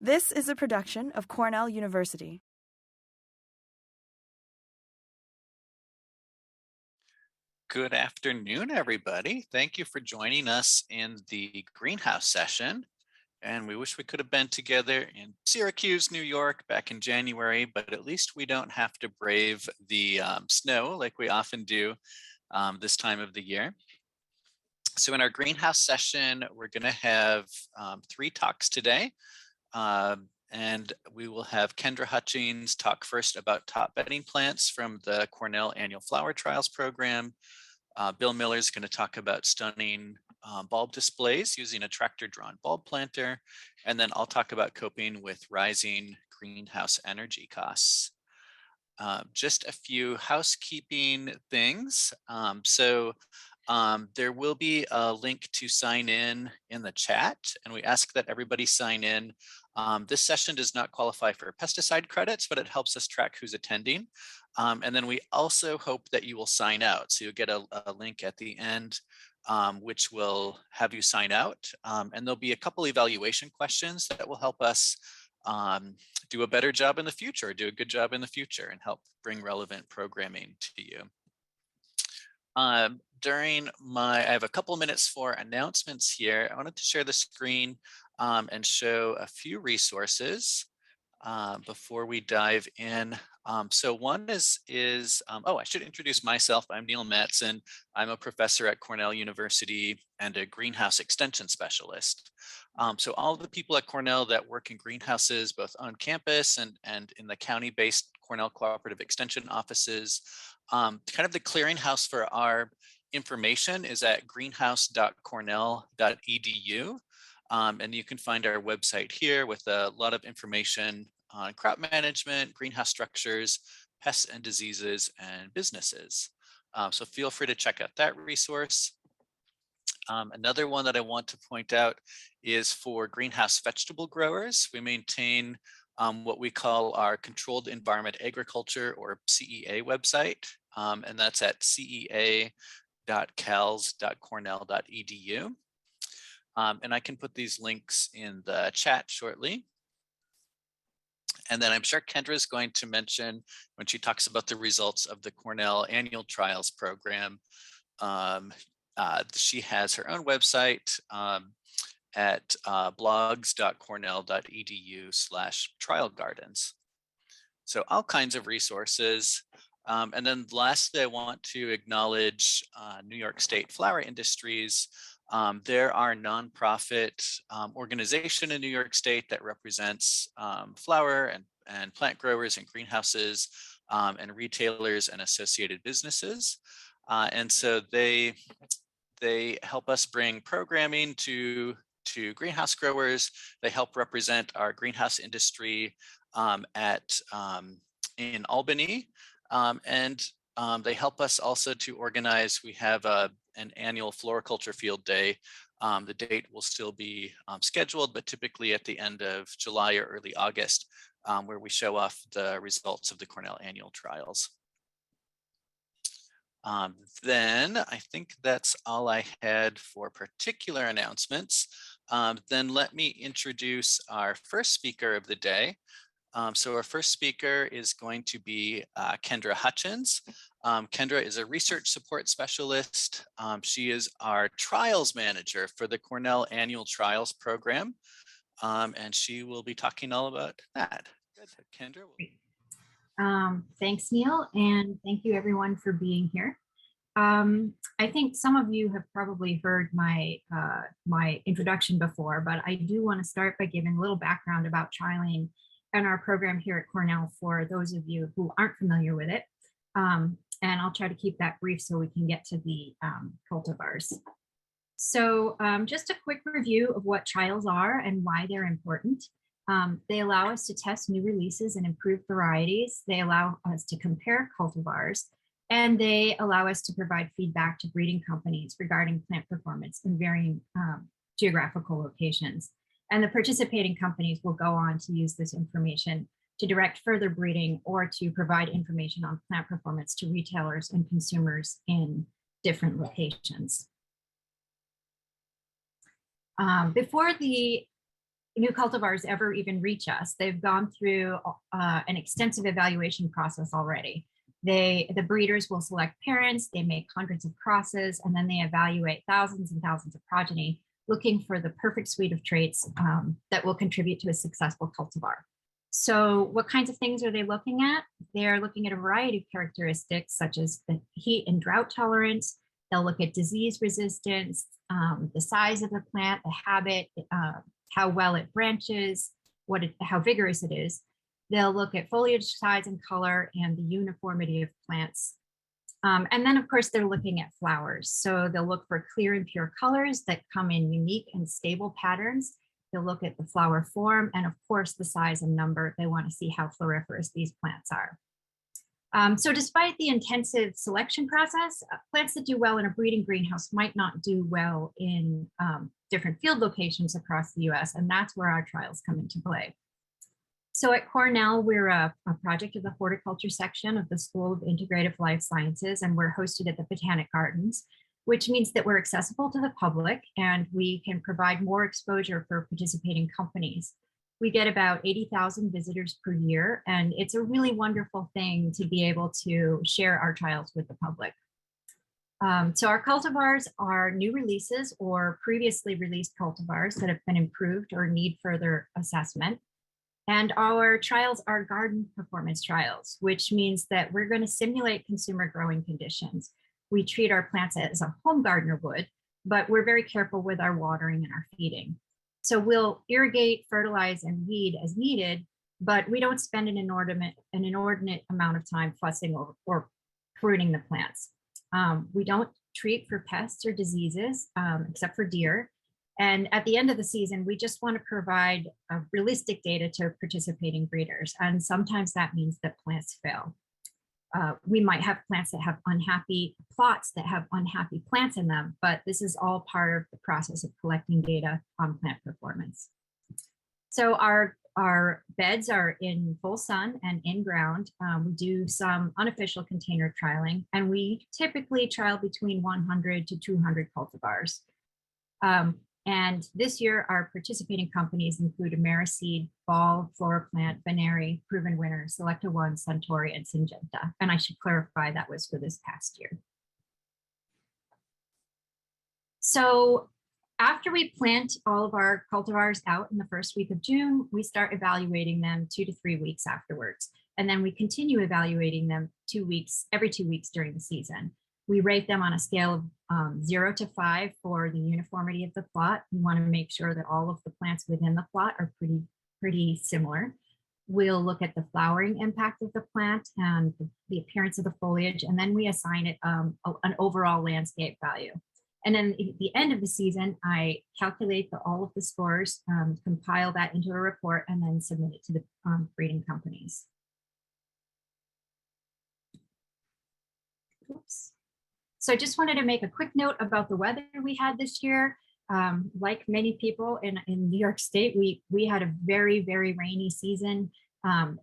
This is a production of Cornell University. Good afternoon, everybody. Thank you for joining us in the greenhouse session. And we wish we could have been together in Syracuse, New York back in January, but at least we don't have to brave the snow like we often do this time of the year. So in our greenhouse session, we're going to have 3 talks today. And we will have Kendra Hutchins talk first about top bedding plants from the Cornell Annual Flower Trials Program. Bill Miller is going to talk about stunning bulb displays using a tractor-drawn bulb planter. And then I'll talk about coping with rising greenhouse energy costs. Just a few housekeeping things. There will be a link to sign in the chat, and we ask that everybody sign in. This session does not qualify for pesticide credits, but it helps us track who's attending. And then we also hope that you will sign out. So you'll get a link at the end, which will have you sign out. And there'll be a couple evaluation questions that will help us do a better job in the future, do a good job in the future, and help bring relevant programming to you. I have a couple minutes for announcements here. I wanted to share the screen and show a few resources before we dive in. So one is I should introduce myself. I'm Neil Mattson. I'm a professor at Cornell University and a greenhouse extension specialist. So all the people at Cornell that work in greenhouses, both on campus and in the county-based Cornell Cooperative Extension offices, kind of the clearinghouse for our information is at greenhouse.cornell.edu. And you can find our website here with a lot of information on crop management, greenhouse structures, pests and diseases, and businesses. So feel free to check out that resource. Another one that I want to point out is for greenhouse vegetable growers. We maintain what we call our Controlled Environment Agriculture, or CEA website, and that's at cea.cals.cornell.edu. And I can put these links in the chat shortly. And then I'm sure Kendra is going to mention when she talks about the results of the Cornell Annual Trials Program. She has her own website at blogs.cornell.edu/trial gardens. So all kinds of resources. And then lastly, I want to acknowledge New York State Flower Industries. They're our nonprofit organization in New York State that represents flower and plant growers and greenhouses and retailers and associated businesses. And so they help us bring programming to greenhouse growers. They help represent our greenhouse industry in Albany. And they help us also to organize. We have an annual floriculture field day. The date will still be scheduled, but typically at the end of July or early August, where we show off the results of the Cornell annual trials. Then I think that's all I had for particular announcements. Then let me introduce our first speaker of the day. So our first speaker is going to be Kendra Hutchins. Kendra is a research support specialist. She is our trials manager for the Cornell Annual Trials Program, and she will be talking all about that. Good. Kendra. Thanks, Neil, and thank you everyone for being here. I think some of you have probably heard my introduction before, but I do want to start by giving a little background about trialing and our program here at Cornell for those of you who aren't familiar with it. And I'll try to keep that brief so we can get to the cultivars. So just a quick review of what trials are and why they're important. They allow us to test new releases and improved varieties. They allow us to compare cultivars, and they allow us to provide feedback to breeding companies regarding plant performance in varying geographical locations. And the participating companies will go on to use this information to direct further breeding or to provide information on plant performance to retailers and consumers in different locations. Before the new cultivars ever even reach us. They've gone through an extensive evaluation process already. The breeders will select parents, they make hundreds of crosses, and then they evaluate thousands and thousands of progeny, looking for the perfect suite of traits that will contribute to a successful cultivar. So what kinds of things are they looking at? They're looking at a variety of characteristics such as the heat and drought tolerance. They'll look at disease resistance, the size of the plant, the habit, how well it branches, how vigorous it is. They'll look at foliage size and color and the uniformity of plants. And then of course they're looking at flowers. So they'll look for clear and pure colors that come in unique and stable patterns. They'll look at the flower form and of course the size and number. They want to see how floriferous these plants are. So despite the intensive selection process, plants that do well in a breeding greenhouse might not do well in different field locations across the US, and that's where our trials come into play. So at Cornell, we're a project of the Horticulture section of the School of Integrative Life Sciences, and we're hosted at the Botanic Gardens, which means that we're accessible to the public and we can provide more exposure for participating companies. We get about 80,000 visitors per year, and it's a really wonderful thing to be able to share our trials with the public. So our cultivars are new releases or previously released cultivars that have been improved or need further assessment. And our trials are garden performance trials, which means that we're going to simulate consumer growing conditions. We treat our plants as a home gardener would, but we're very careful with our watering and our feeding. So we'll irrigate, fertilize, and weed as needed, but we don't spend an inordinate amount of time fussing or pruning the plants. We don't treat for pests or diseases, except for deer. And at the end of the season, we just want to provide realistic data to participating breeders. And sometimes that means that plants fail. We might have plants that have unhappy plots that have unhappy plants in them, but this is all part of the process of collecting data on plant performance. So our beds are in full sun and in ground. We do some unofficial container trialing, and we typically trial between 100 to 200 cultivars. And this year, our participating companies include Ameriseed, Ball, Floraplant, Veneri, Proven Winner, Selecta One, Suntory, and Syngenta. And I should clarify that was for this past year. So after we plant all of our cultivars out in the first week of June, we start evaluating them 2 to 3 weeks afterwards. And then we continue evaluating them every 2 weeks during the season. We rate them on a scale of 0 to 5 for the uniformity of the plot. We want to make sure that all of the plants within the plot are pretty similar. We'll look at the flowering impact of the plant and the appearance of the foliage, and then we assign it an overall landscape value. And then at the end of the season, I calculate all of the scores, compile that into a report, and then submit it to the breeding companies. Oops. So I just wanted to make a quick note about the weather we had this year. Like many people in New York State, we had a very, very rainy season.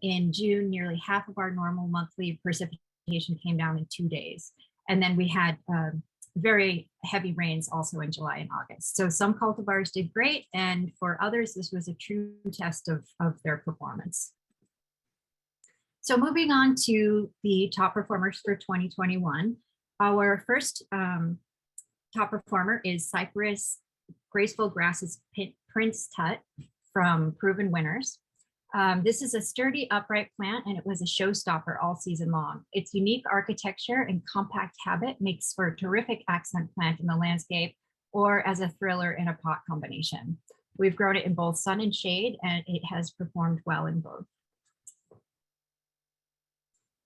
In June, nearly half of our normal monthly precipitation came down in 2 days. And then we had very heavy rains also in July and August. So some cultivars did great, and for others, this was a true test of their performance. So moving on to the top performers for 2021. Our first top performer is Cypress Graceful Grasses Prince Tut from Proven Winners. This is a sturdy upright plant, and it was a showstopper all season long. Its unique architecture and compact habit makes for a terrific accent plant in the landscape or as a thriller in a pot combination. We've grown it in both sun and shade, and it has performed well in both.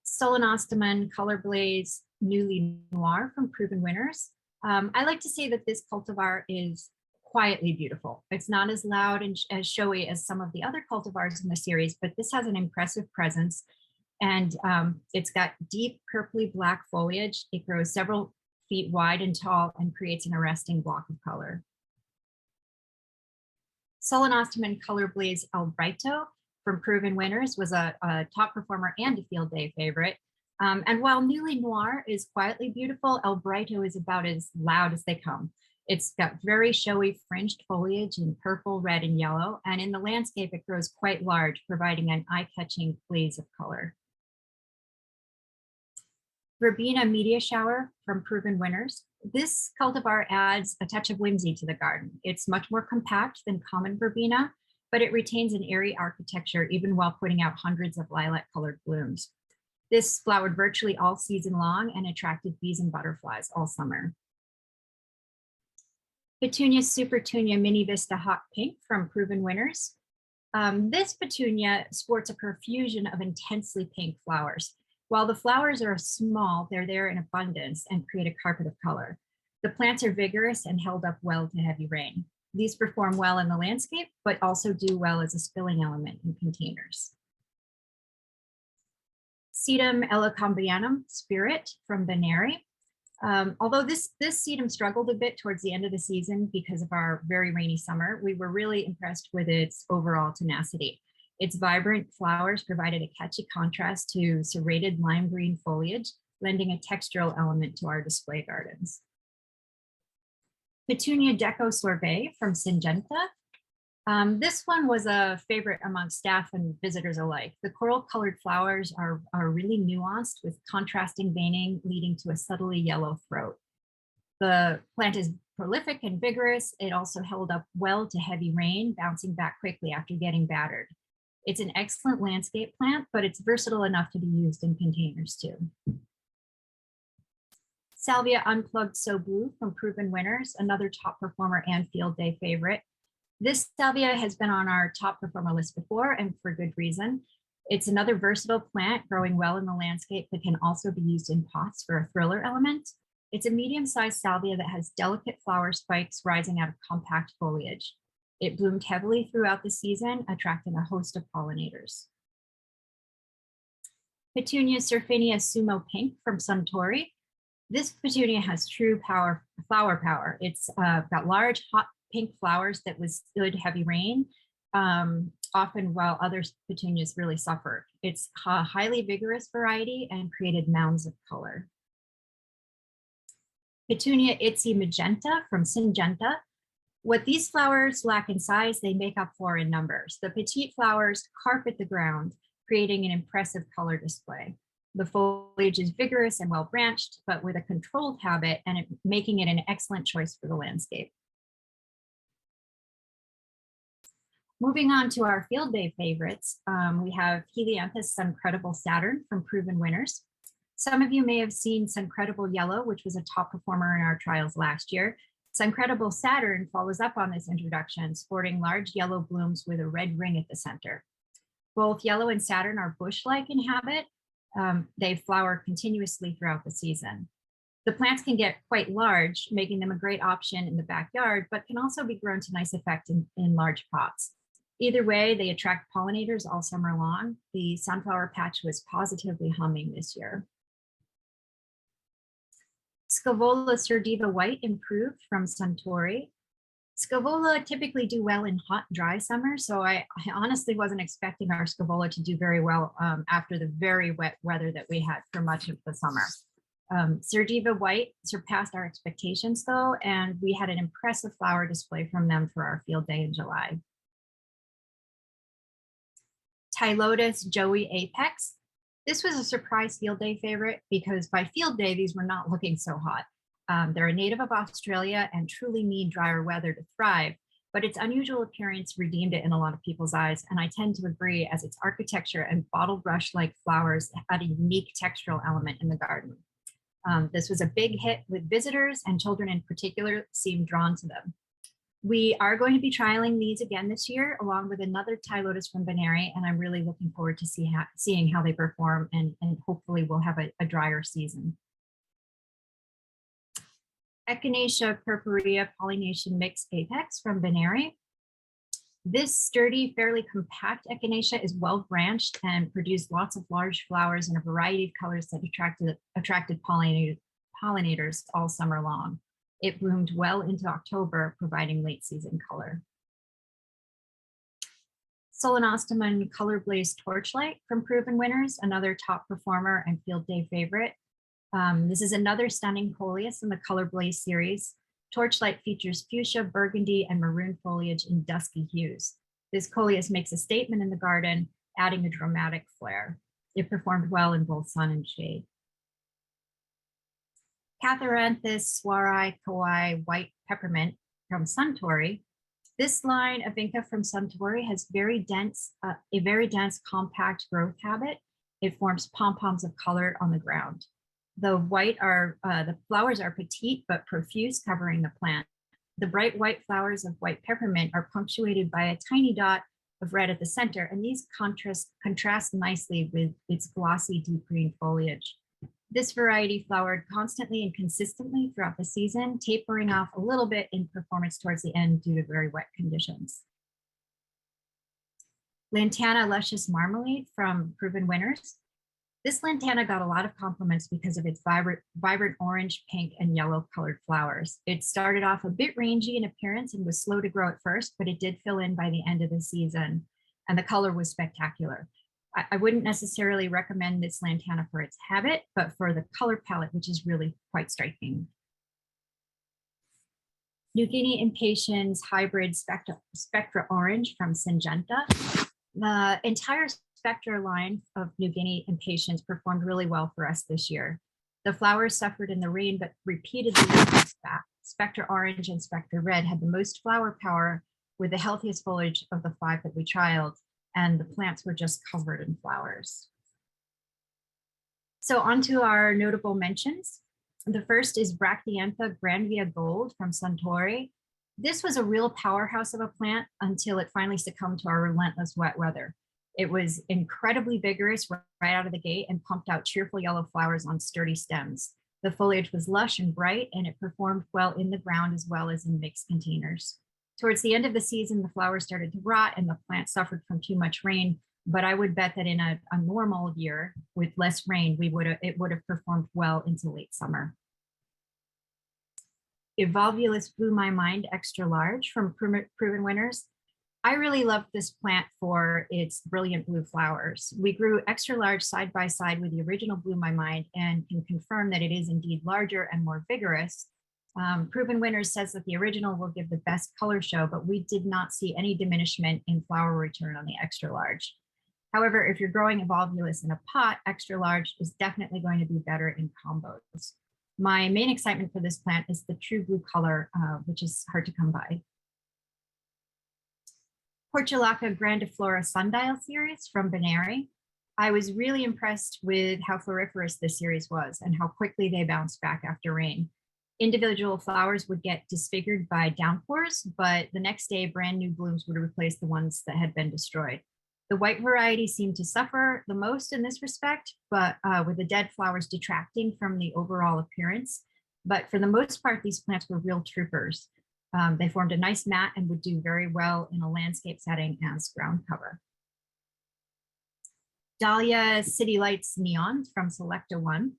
Solenostemon Color Blaze Newly Noir from Proven Winners. I like to say that this cultivar is quietly beautiful. It's not as loud and as showy as some of the other cultivars in the series, but this has an impressive presence, and it's got deep purpley black foliage. It grows several feet wide and tall and creates an arresting block of color. Solenostemon Color Blaze Albrito from Proven Winners was a top performer and a field day favorite. And while Newly Noir is quietly beautiful, Albrito is about as loud as they come. It's got very showy fringed foliage in purple, red, and yellow, and in the landscape it grows quite large, providing an eye-catching blaze of color. Verbena media shower from Proven Winners. This cultivar adds a touch of whimsy to the garden. It's much more compact than common verbena, but it retains an airy architecture even while putting out hundreds of lilac-colored blooms. This flowered virtually all season long and attracted bees and butterflies all summer. Petunia Supertunia Mini Vista Hot Pink from Proven Winners. This petunia sports a profusion of intensely pink flowers. While the flowers are small, they're there in abundance and create a carpet of color. The plants are vigorous and held up well to heavy rain. These perform well in the landscape, but also do well as a spilling element in containers. Sedum Elecombianum Spirit from Benary. Although this sedum struggled a bit towards the end of the season because of our very rainy summer, we were really impressed with its overall tenacity. Its vibrant flowers provided a catchy contrast to serrated lime green foliage, lending a textural element to our display gardens. Petunia Deco Sorbet from Syngenta. This one was a favorite among staff and visitors alike. The coral-colored flowers are really nuanced with contrasting veining leading to a subtly yellow throat. The plant is prolific and vigorous. It also held up well to heavy rain, bouncing back quickly after getting battered. It's an excellent landscape plant, but it's versatile enough to be used in containers too. Salvia Unplugged So Blue from Proven Winners, another top performer and field day favorite. This salvia has been on our top performer list before, and for good reason. It's another versatile plant growing well in the landscape that can also be used in pots for a thriller element. It's a medium-sized salvia that has delicate flower spikes rising out of compact foliage. It bloomed heavily throughout the season, attracting a host of pollinators. Petunia Surfinia Sumo Pink from Suntory. This petunia has true flower power. It's got large, hot pink flowers that withstood heavy rain, often while other petunias really suffered. It's a highly vigorous variety and created mounds of color. Petunia Itsy Magenta from Syngenta. What these flowers lack in size, they make up for in numbers. The petite flowers carpet the ground, creating an impressive color display. The foliage is vigorous and well branched, but with a controlled habit, and making it an excellent choice for the landscape. Moving on to our field day favorites, we have Helianthus Suncredible Saturn from Proven Winners. Some of you may have seen Suncredible Yellow, which was a top performer in our trials last year. Suncredible Saturn follows up on this introduction, sporting large yellow blooms with a red ring at the center. Both Yellow and Saturn are bush-like in habit. They flower continuously throughout the season. The plants can get quite large, making them a great option in the backyard, but can also be grown to nice effect in large pots. Either way, they attract pollinators all summer long. The sunflower patch was positively humming this year. Scaevola Surdiva White improved from Suntory. Scaevola typically do well in hot, dry summer, so I honestly wasn't expecting our Scaevola to do very well after the very wet weather that we had for much of the summer. Surdiva White surpassed our expectations though, and we had an impressive flower display from them for our field day in July. Tylotus Joey Apex. This was a surprise field day favorite because by field day, these were not looking so hot. They're a native of Australia and truly need drier weather to thrive, but its unusual appearance redeemed it in a lot of people's eyes, and I tend to agree, as its architecture and bottle brush-like flowers add a unique textural element in the garden. This was a big hit with visitors, and children in particular seemed drawn to them. We are going to be trialing these again this year, along with another Tylotus from Benary, and I'm really looking forward to seeing how they perform, and hopefully we'll have a drier season. Echinacea purpurea pollination mix Apex from Benary. This sturdy, fairly compact echinacea is well branched and produced lots of large flowers in a variety of colors that attracted pollinators all summer long. It bloomed well into October, providing late season color. Solenostemon Color Blaze Torchlight from Proven Winners, another top performer and field day favorite. This is another stunning coleus in the Color Blaze series. Torchlight features fuchsia, burgundy, and maroon foliage in dusky hues. This coleus makes a statement in the garden, adding a dramatic flair. It performed well in both sun and shade. Catharanthus swarii kawai white peppermint from Suntory. This line of Vinca from Suntory has a very dense, compact growth habit. It forms pom-poms of color on the ground. The flowers are petite but profuse, covering the plant. The bright white flowers of white peppermint are punctuated by a tiny dot of red at the center, and these contrast nicely with its glossy deep green foliage. This variety flowered constantly and consistently throughout the season, tapering off a little bit in performance towards the end due to very wet conditions. Lantana Luscious Marmalade from Proven Winners. This lantana got a lot of compliments because of its vibrant orange, pink, and yellow colored flowers. It started off a bit rangy in appearance and was slow to grow at first, but it did fill in by the end of the season, and the color was spectacular. I wouldn't necessarily recommend this lantana for its habit, but for the color palette, which is really quite striking. New Guinea Impatiens Hybrid Spectra Orange from Syngenta. The entire Spectra line of New Guinea Impatiens performed really well for us this year. The flowers suffered in the rain, but repeatedly bounced back. Spectra Orange and Spectra Red had the most flower power with the healthiest foliage of the 5 that we trialed, and the plants were just covered in flowers. So on to our notable mentions. The first is Brachyantha Granvia Gold from Suntory. This was a real powerhouse of a plant until it finally succumbed to our relentless wet weather. It was incredibly vigorous right out of the gate and pumped out cheerful yellow flowers on sturdy stems. The foliage was lush and bright, and it performed well in the ground as well as in mixed containers. Towards the end of the season, the flowers started to rot and the plant suffered from too much rain, but I would bet that in a normal year with less rain, it would have performed well into late summer. Evolvulus Blew My Mind Extra Large from Proven Winners. I really loved this plant for its brilliant blue flowers. We grew extra large side by side with the original Blew My Mind and can confirm that it is indeed larger and more vigorous. Proven Winners says that the original will give the best color show, but we did not see any diminishment in flower return on the extra large. However, if you're growing Evolvulus in a pot, extra large is definitely going to be better in combos. My main excitement for this plant is the true blue color, which is hard to come by. Portulaca Grandiflora Sundial series from Benary. I was really impressed with how floriferous this series was and how quickly they bounced back after rain. Individual flowers would get disfigured by downpours, but the next day brand new blooms would replace the ones that had been destroyed. The white variety seemed to suffer the most in this respect, but with the dead flowers detracting from the overall appearance. But for the most part, these plants were real troopers. They formed a nice mat and would do very well in a landscape setting as ground cover. Dahlia City Lights Neon from Selecta One.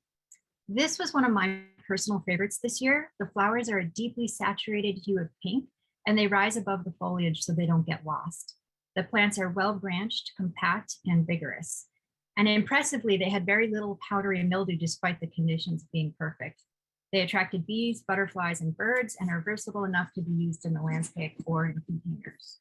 This was one of my personal favorites this year. The flowers are a deeply saturated hue of pink, and they rise above the foliage so they don't get lost. The plants are well branched, compact, and vigorous. And impressively, they had very little powdery mildew despite the conditions being perfect. They attracted bees, butterflies, and birds, and are versatile enough to be used in the landscape or in containers.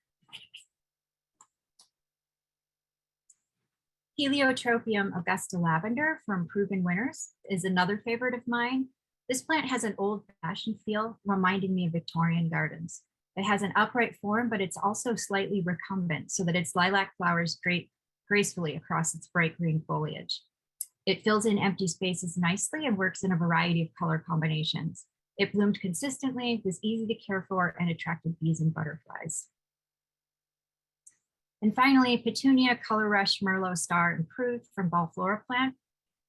Heliotropium Augusta Lavender from Proven Winners is another favorite of mine. This plant has an old-fashioned feel, reminding me of Victorian gardens. It has an upright form, but it's also slightly recumbent so that its lilac flowers drape gracefully across its bright green foliage. It fills in empty spaces nicely and works in a variety of color combinations. It bloomed consistently, was easy to care for, and attracted bees and butterflies. And finally, Petunia Color Rush Merlot Star Improved from Balflora Plant.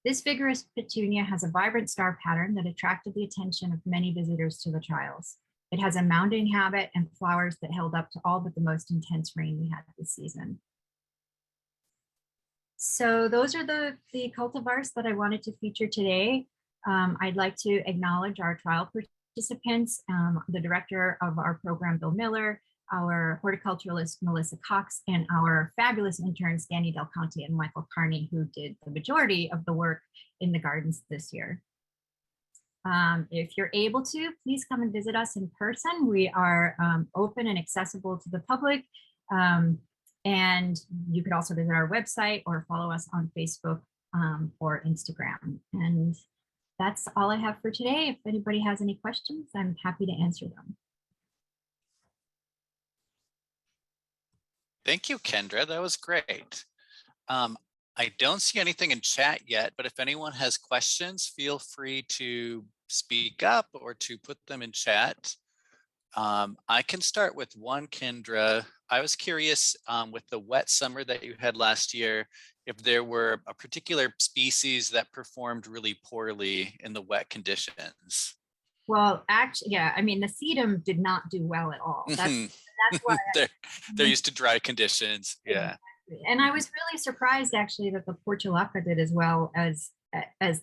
This vigorous petunia has a vibrant star pattern that attracted the attention of many visitors to the trials. It has a mounding habit and flowers that held up to all but the most intense rain we had this season. So those are the cultivars that I wanted to feature today. I'd like to acknowledge our trial participants, the director of our program, Bill Miller, our horticulturalist, Melissa Cox, and our fabulous interns, Danny Del Conte and Michael Carney, who did the majority of the work in the gardens this year. If you're able to, please come and visit us in person. We are open and accessible to the public. And you could also visit our website or follow us on Facebook or Instagram. And that's all I have for today. If anybody has any questions, I'm happy to answer them. Thank you, Kendra. That was great. I don't see anything in chat yet, but if anyone has questions, feel free to speak up or to put them in chat. I can start with one, Kendra. I was curious with the wet summer that you had last year, if there were a particular species that performed really poorly in the wet conditions. Well, actually, yeah, I mean, the sedum did not do well at all. That's why they're used to dry conditions. Yeah. And I was really surprised actually that the portulaca did as well as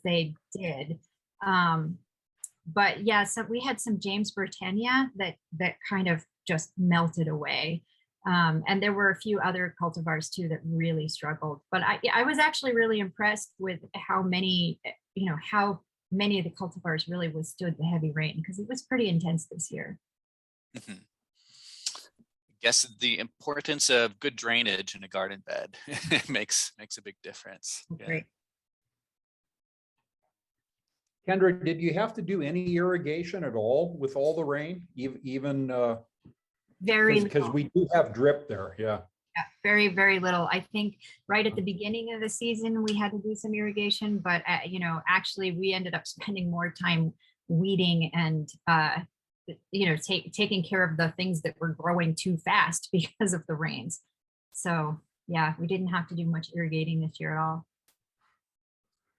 they did. But yeah, so we had some James Britannia that kind of just melted away. And there were a few other cultivars too that really struggled. But I was actually really impressed with how many of the cultivars really withstood the heavy rain, because it was pretty intense this year. Mm-hmm. I guess the importance of good drainage in a garden bed makes a big difference. Yeah. Great. Kendra, did you have to do any irrigation at all with all the rain? Even very because we do have drip there. Yeah. Yeah, very, very little. I think right at the beginning of the season, we had to do some irrigation, but actually we ended up spending more time weeding and, taking care of the things that were growing too fast because of the rains. So yeah, we didn't have to do much irrigating this year at all.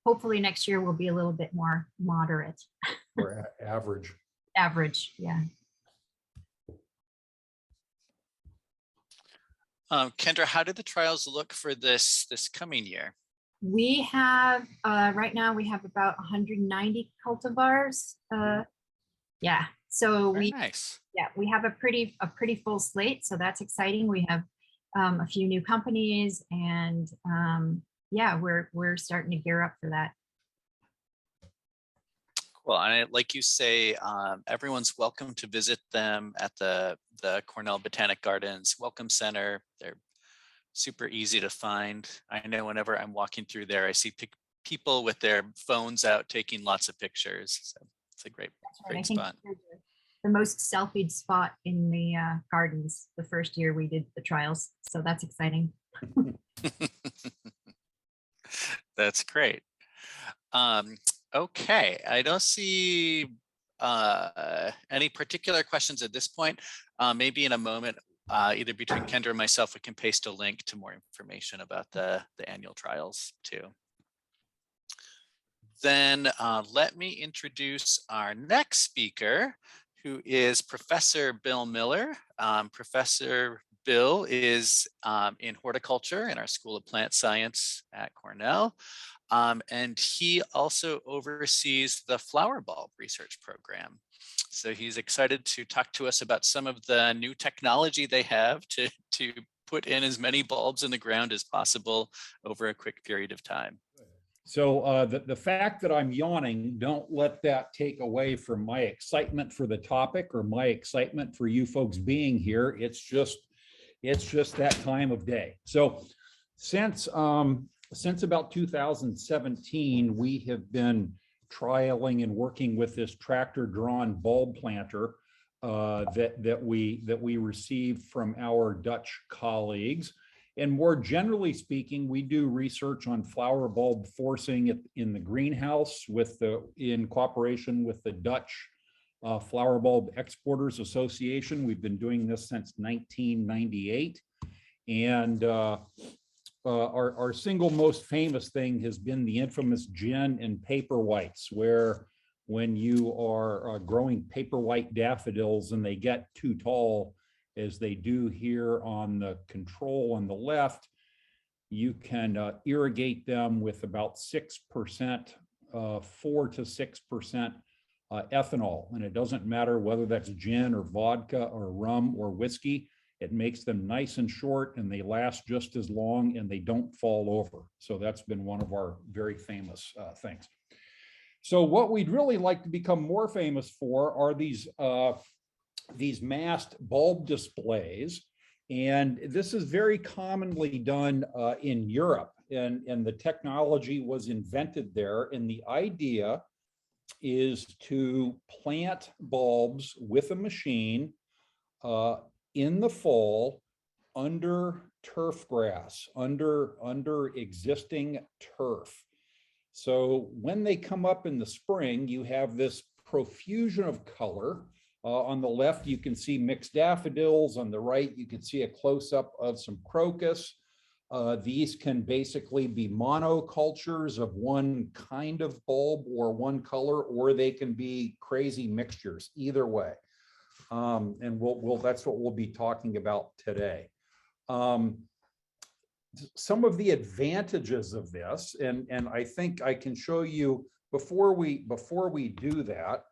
Hopefully next year will be a little bit more moderate. Or average. Average, yeah. Kendra, how did the trials look for this coming year? We have right now we have about 190 cultivars. Yeah, so nice. Yeah, we have a pretty full slate, so that's exciting. We have a few new companies, and yeah, we're starting to gear up for that. Cool. And like you say, everyone's welcome to visit them at the Cornell Botanic Gardens Welcome Center. They're super easy to find. I know whenever I'm walking through there, I see people with their phones out taking lots of pictures. So it's a great spot. The most selfied spot in the gardens the first year we did the trials. So that's exciting. That's great. Okay, I don't see any particular questions at this point. Maybe in a moment, either between Kendra and myself, we can paste a link to more information about the annual trials too. Then let me introduce our next speaker, who is Professor Bill Miller. Professor Bill is in horticulture in our School of Plant Science at Cornell. And he also oversees the flower bulb research program. So he's excited to talk to us about some of the new technology they have to put in as many bulbs in the ground as possible over a quick period of time. So the fact that I'm yawning, don't let that take away from my excitement for the topic or my excitement for you folks being here. It's just that time of day. So since about 2017, we have been trialing and working with this tractor-drawn bulb planter that we received from our Dutch colleagues. And more generally speaking, we do research on flower bulb forcing in the greenhouse in cooperation with the Dutch Flower Bulb Exporters Association. We've been doing this since 1998. And our single most famous thing has been the infamous gin and paper whites, where when you are growing paper white daffodils and they get too tall, as they do here on the control on the left, you can irrigate them with about 6%, 4 to 6% ethanol. And it doesn't matter whether that's gin or vodka or rum or whiskey. It makes them nice and short, and they last just as long, and they don't fall over. So that's been one of our very famous things. So what we'd really like to become more famous for are these massed bulb displays. And this is very commonly done in Europe, and the technology was invented there. And the idea is to plant bulbs with a machine in the fall under turf grass, under existing turf. So when they come up in the spring, you have this profusion of color. On the left, you can see mixed daffodils. On the right, you can see a close-up of some crocus. These can basically be monocultures of one kind of bulb or one color, or they can be crazy mixtures, either way. And that's what we'll be talking about today. Some of the advantages of this, and I think I can show you before we do that.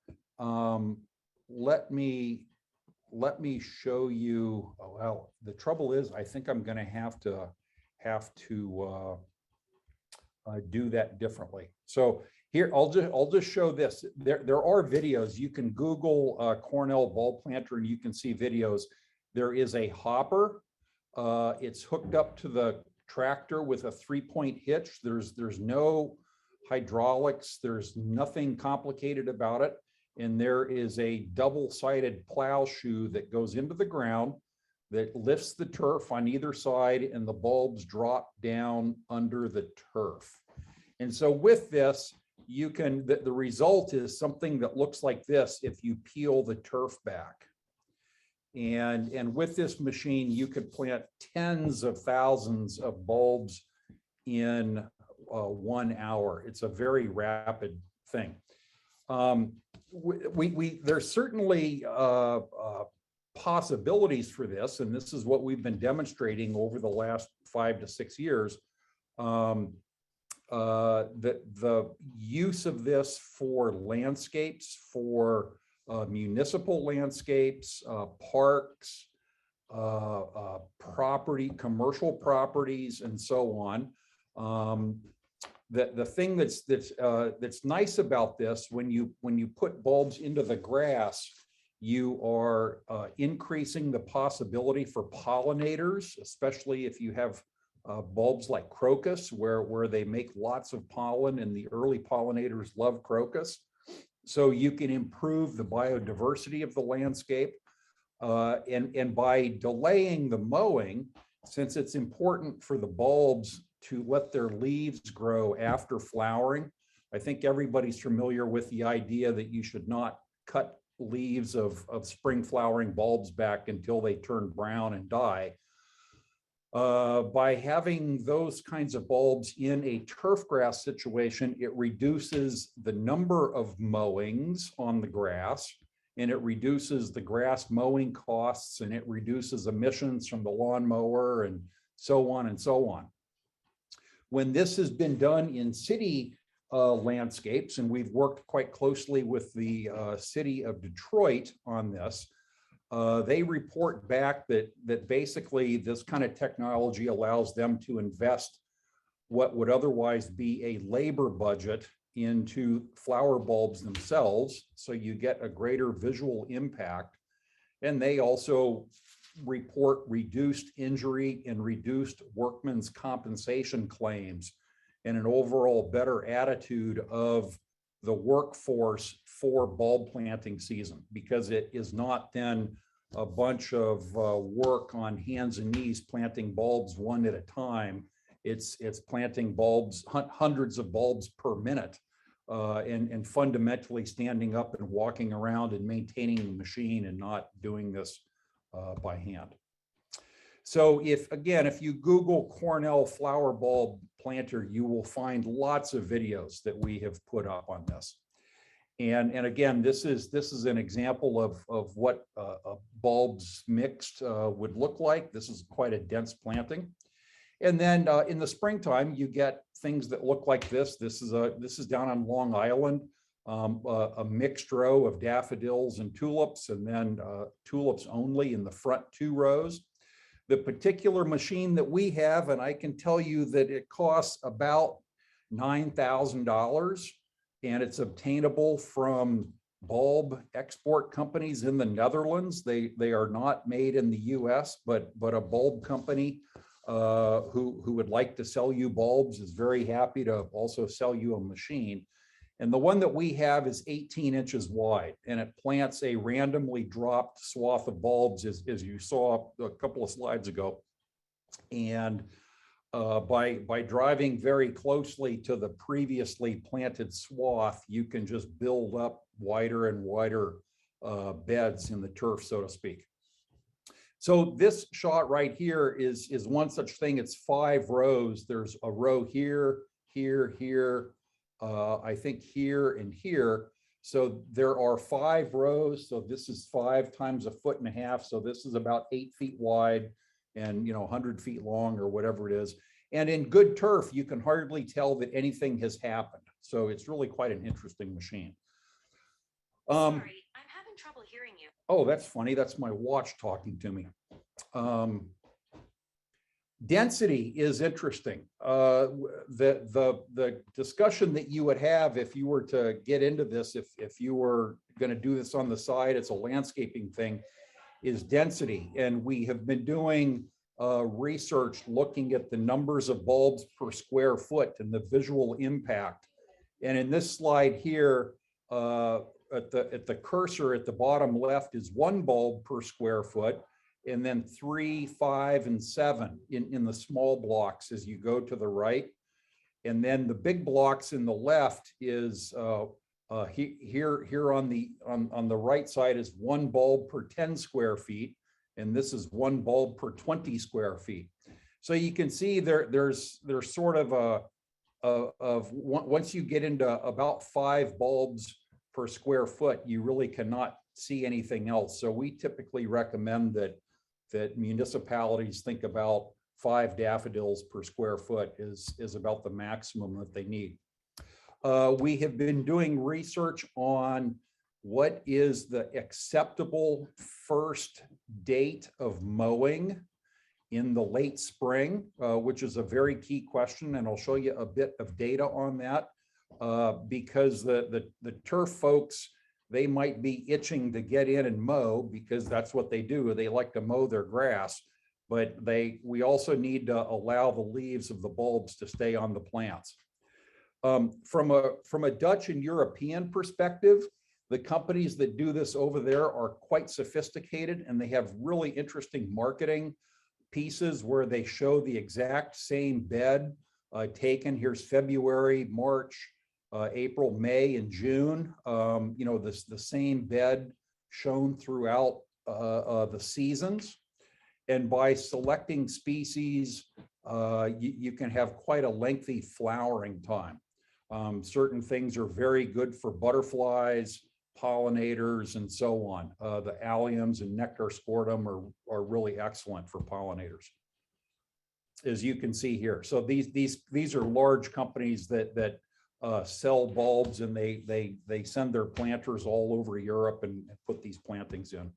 Let me show you. Oh, well, the trouble is, I think I'm going to have to do that differently. So here, I'll just show this. There are videos. You can Google Cornell bulb planter, and you can see videos. There is a hopper. It's hooked up to the tractor with a 3-point hitch. There's no hydraulics. There's nothing complicated about it. And there is a double-sided plow shoe that goes into the ground that lifts the turf on either side, and the bulbs drop down under the turf. And so with this, you can, the result is something that looks like this if you peel the turf back. And with this machine, you could plant tens of thousands of bulbs in 1 hour. It's a very rapid thing. There's certainly possibilities for this, and this is what we've been demonstrating over the last 5 to 6 years. That the use of this for landscapes, for municipal landscapes, parks, property, commercial properties, and so on. The thing that's nice about this, when you put bulbs into the grass, you are increasing the possibility for pollinators, especially if you have bulbs like crocus, where they make lots of pollen, and the early pollinators love crocus. So you can improve the biodiversity of the landscape. And by delaying the mowing, since it's important for the bulbs to let their leaves grow after flowering, I think everybody's familiar with the idea that you should not cut leaves of spring flowering bulbs back until they turn brown and die. By having those kinds of bulbs in a turf grass situation, it reduces the number of mowings on the grass, and it reduces the grass mowing costs, and it reduces emissions from the lawnmower, and so on and so on. When this has been done in city landscapes, and we've worked quite closely with the city of Detroit on this, they report back that basically this kind of technology allows them to invest what would otherwise be a labor budget into flower bulbs themselves. So you get a greater visual impact. And they also report reduced injury and reduced workman's compensation claims, and an overall better attitude of the workforce for bulb planting season, because it is not then a bunch of work on hands and knees planting bulbs one at a time. It's planting bulbs, hundreds of bulbs per minute, and fundamentally standing up and walking around and maintaining the machine and not doing this by hand. So if you Google Cornell flower bulb planter, you will find lots of videos that we have put up on this. And again, this is an example of what bulbs mixed would look like. This is quite a dense planting. And then in the springtime, you get things that look like this. This is down on Long Island, a mixed row of daffodils and tulips, and then tulips only in the front 2 rows. The particular machine that we have, and I can tell you that it costs about $9,000. and it's obtainable from bulb export companies in the Netherlands. They are not made in the US, but a bulb company who would like to sell you bulbs is very happy to also sell you a machine. And the one that we have is 18 inches wide, and it plants a randomly dropped swath of bulbs, as you saw a couple of slides ago. And by driving very closely to the previously planted swath, you can just build up wider and wider beds in the turf, so to speak. So this shot right here is one such thing. It's 5 rows. There's a row here, here, here, I think here and here. So there are 5 rows. So this is 5 times 1.5 feet. So this is about 8 feet wide and 100 feet long or whatever it is. And in good turf, you can hardly tell that anything has happened. So it's really quite an interesting machine. Sorry, I'm having trouble hearing you. Oh, that's funny. That's my watch talking to me. Density is interesting. The discussion that you would have if you were to get into this, if you were going to do this on the side, it's a landscaping thing, is density. And we have been doing research looking at the numbers of bulbs per square foot and the visual impact. And in this slide here, at the cursor at the bottom left is 1 bulb per square foot, and then 3, 5, and 7 in the small blocks as you go to the right. And then the big blocks in the left is here on the right side is 1 bulb per 10 square feet, and this is 1 bulb per 20 square feet. So you can see there's sort of once you get into about 5 bulbs per square foot, you really cannot see anything else. So we typically recommend that municipalities think about 5 daffodils per square foot is about the maximum that they need. We have been doing research on what is the acceptable first date of mowing in the late spring, which is a very key question, and I'll show you a bit of data on that. Because the turf folks, they might be itching to get in and mow because that's what they do. They like to mow their grass, but we also need to allow the leaves of the bulbs to stay on the plants. From a Dutch and European perspective, the companies that do this over there are quite sophisticated, and they have really interesting marketing pieces where they show the exact same bed taken. Here's February, March, April, May, and June. The same bed shown throughout the seasons. And by selecting species, you can have quite a lengthy flowering time. Certain things are very good for butterflies, pollinators, and so on. The alliums and nectar scortum are really excellent for pollinators, as you can see here. So these are large companies that sell bulbs, and they send their planters all over Europe and put these plantings in.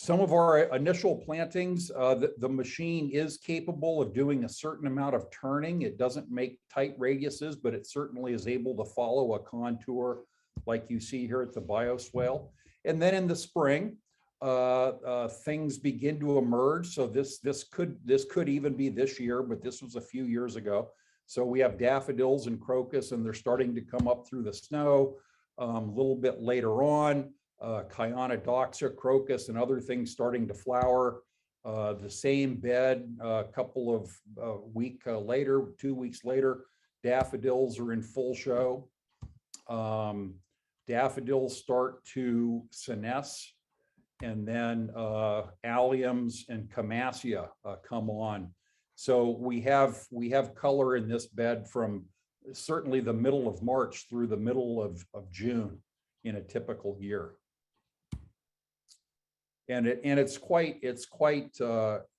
Some of our initial plantings, the machine is capable of doing a certain amount of turning. It doesn't make tight radiuses, but it certainly is able to follow a contour like you see here at the bioswale. And then in the spring, things begin to emerge. So this could even be this year, but this was a few years ago. So we have daffodils and crocus, and they're starting to come up through the snow. A little bit later on, Chionodoxa, crocus, and other things starting to flower. The same bed, a couple of weeks later, 2 weeks later, daffodils are in full show. Daffodils start to senesce, and then alliums and camassia come on. So we have color in this bed from certainly the middle of March through the middle of June in a typical year. And it's quite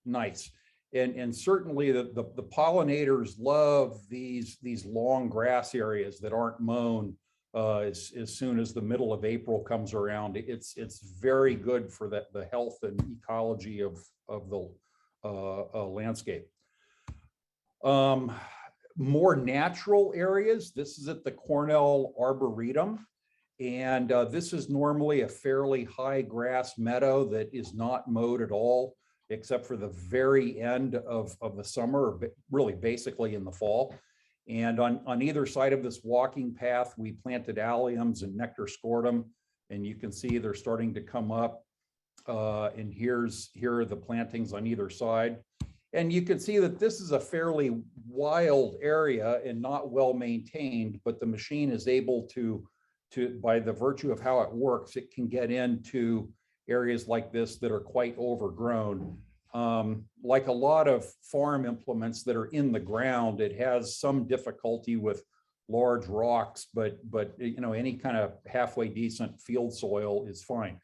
nice. And certainly the pollinators love these long grass areas that aren't mown as soon as the middle of April comes around. It's very good for the health and ecology of the landscape. more natural areas, this is at the Cornell Arboretum. And this is normally a fairly high grass meadow that is not mowed at all, except for the very end of the summer, or really basically in the fall. And on either side of this walking path, we planted alliums and nectar scrotum, and you can see they're starting to come up. And here are the plantings on either side. And you can see that this is a fairly wild area and not well maintained, but the machine is able to by the virtue of how it works, it can get into areas like this that are quite overgrown. Like a lot of farm implements that are in the ground, it has some difficulty with large rocks, but you know, any kind of halfway decent field soil is fine.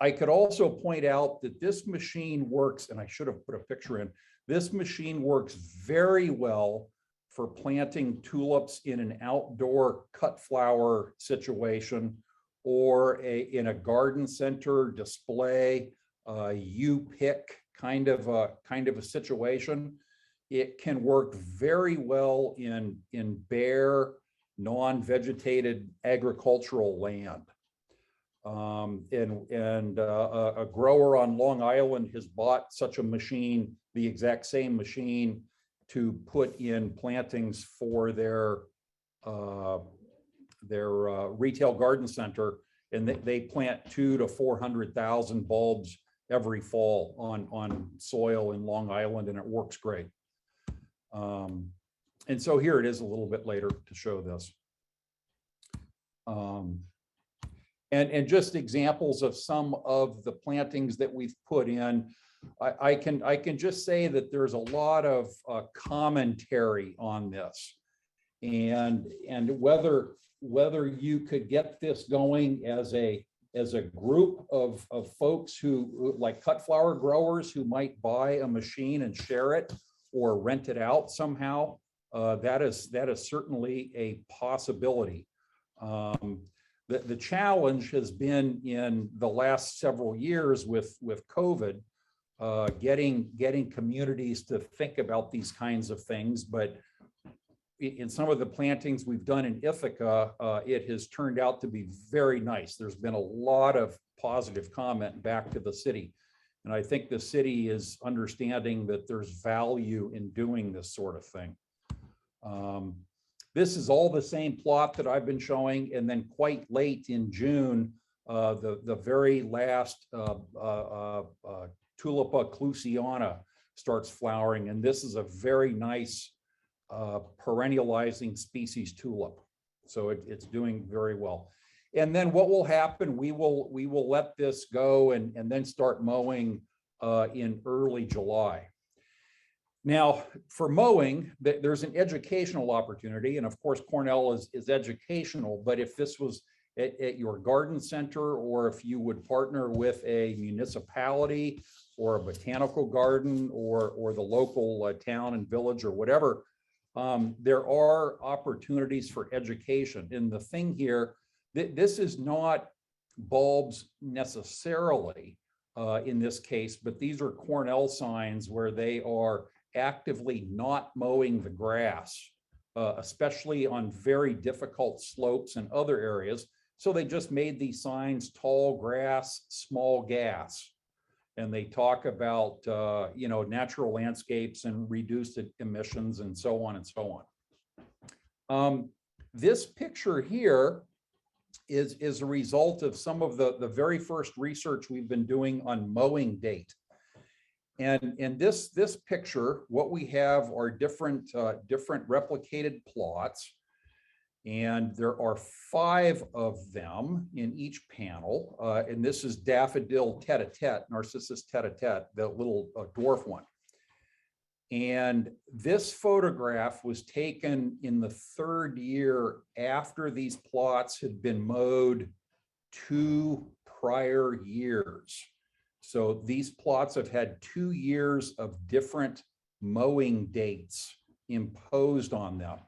I could also point out that this machine works, and I should have put a picture in, this machine works very well for planting tulips in an outdoor cut flower situation, or in a garden center display, U-pick kind of a situation. It can work very well in bare, non-vegetated agricultural land. A grower on Long Island has bought such a machine, the exact same machine, to put in plantings for their retail garden center, and they plant 200,000 to 400,000 bulbs every fall on soil in Long Island, and it works great. And so here it is a little bit later to show this. And just examples of some of the plantings that we've put in. I can just say that there's a lot of commentary on this, and whether you could get this going as a group of folks who, like cut flower growers, who might buy a machine and share it or rent it out somehow, that is certainly a possibility. The challenge has been in the last several years with COVID, getting communities to think about these kinds of things. But in some of the plantings we've done in Ithaca, it has turned out to be very nice. There's been a lot of positive comment back to the city. And I think the city is understanding that there's value in doing this sort of thing. This is all the same plot that I've been showing, and then quite late in June, the very last Tulipa clusiana starts flowering, and this is a very nice perennializing species tulip. So it's doing very well. And then what will happen, we will let this go and then start mowing in early July. Now, for mowing, there's an educational opportunity, and of course Cornell is educational, but if this was at your garden center, or if you would partner with a municipality or a botanical garden or the local town and village or whatever, there are opportunities for education. And the thing here, this is not bulbs necessarily in this case, but these are Cornell signs where they are actively not mowing the grass, especially on very difficult slopes and other areas. So they just made these signs: tall grass, small gas. And they talk about, natural landscapes and reduced emissions and so on and so on. This picture here is a result of some of the very first research we've been doing on mowing date. And in this picture, what we have are different replicated plots. And there are 5 of them in each panel. And this is daffodil tete-a-tete, Narcissus tete-a-tete, the little dwarf one. And this photograph was taken in the 3rd year after these plots had been mowed 2 prior years. So these plots have had 2 years of different mowing dates imposed on them.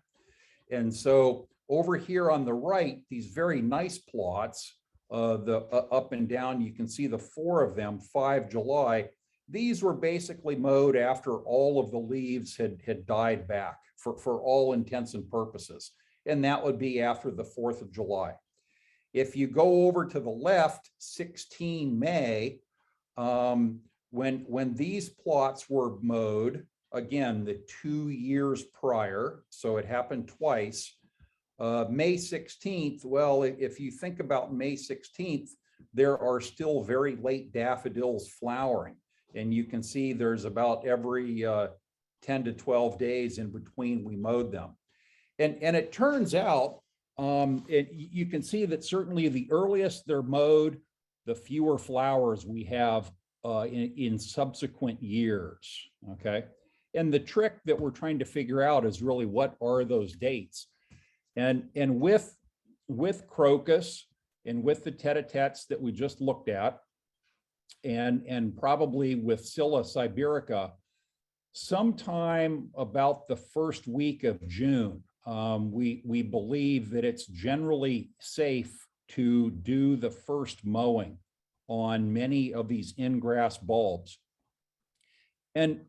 And so over here on the right, these very nice plots, the up and down, you can see the 4 of them, 5 July. these were basically mowed after all of the leaves had died back for all intents and purposes. And that would be after the 4th of July. If you go over to the left, 16 May, when these plots were mowed, again, the 2 years prior, so it happened twice, May 16th, well, if you think about May 16th, there are still very late daffodils flowering. And you can see there's about every 10 to 12 days in between we mowed them. And it turns out, you can see that certainly the earliest they're mowed, the fewer flowers we have in subsequent years, okay? And the trick that we're trying to figure out is really what are those dates? And with crocus and with the tete-a-tetes that we just looked at, and probably with Scilla siberica, sometime about the first week of June, we believe that it's generally safe to do the first mowing on many of these in-grass bulbs. And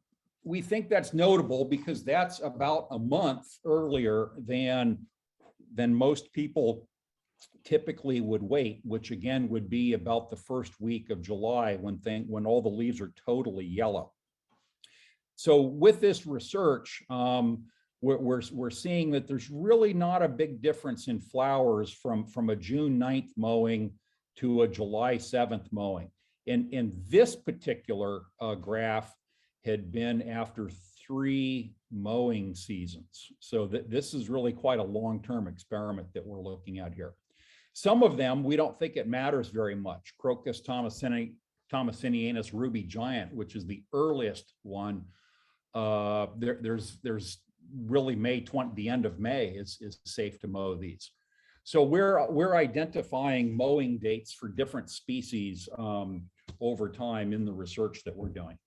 we think that's notable because that's about a month earlier than most people typically would wait, which again would be about the first week of July when all the leaves are totally yellow. So with this research, we're seeing that there's really not a big difference in flowers from a June 9th mowing to a July 7th mowing. And this particular graph had been after 3 mowing seasons. So this is really quite a long-term experiment that we're looking at here. Some of them, we don't think it matters very much. Crocus thomasinianus ruby giant, which is the earliest one, there's really the end of May is safe to mow these. So we're identifying mowing dates for different species over time in the research that we're doing.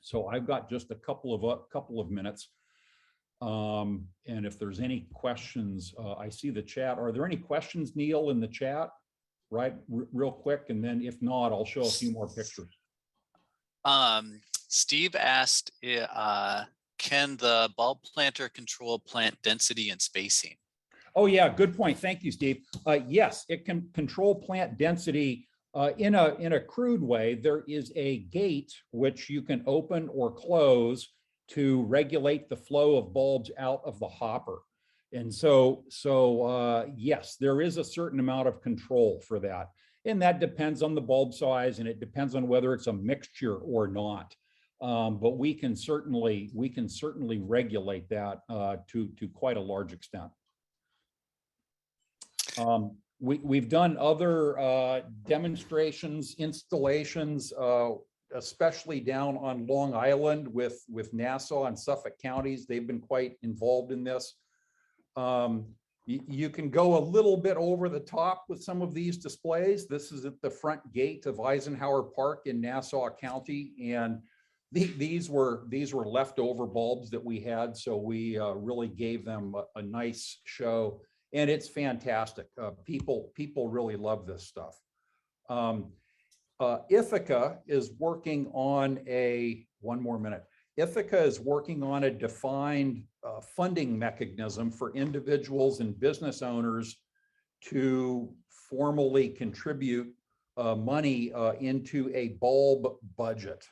So I've got just a couple of minutes. And if there's any questions, I see the chat. Are there any questions, Neil, in the chat? Right, real quick, and then if not, I'll show a few more pictures. Steve asked, can the bulb planter control plant density and spacing? Oh yeah, good point. Thank you, Steve. Yes, it can control plant density in a crude way. There is a gate which you can open or close to regulate the flow of bulbs out of the hopper. And so yes, there is a certain amount of control for that. And that depends on the bulb size, and it depends on whether it's a mixture or not. But we can certainly regulate that to quite a large extent. We've done other demonstrations, installations, especially down on Long Island with Nassau and Suffolk counties. They've been quite involved in this. You can go a little bit over the top with some of these displays. This is at the front gate of Eisenhower Park in Nassau County, and these were leftover bulbs that we had, so we really gave them a nice show, and it's fantastic. People really love this stuff. Ithaca is working on Ithaca is working on a defined funding mechanism for individuals and business owners to formally contribute money into a bulb budget.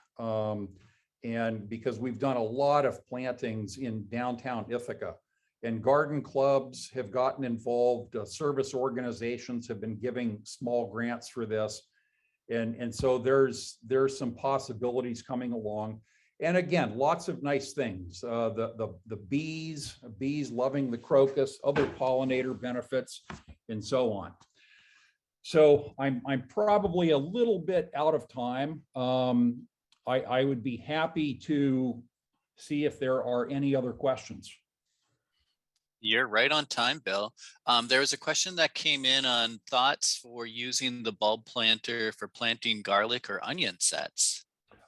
And because we've done a lot of plantings in downtown Ithaca, and garden clubs have gotten involved, service organizations have been giving small grants for this. And so there's some possibilities coming along. And again, lots of nice things. The bees loving the crocus, other pollinator benefits, and so on. So I'm probably a little bit out of time. I would be happy to see if there are any other questions. You're right on time, Bill. There was a question that came in on thoughts for using the bulb planter for planting garlic or onion sets.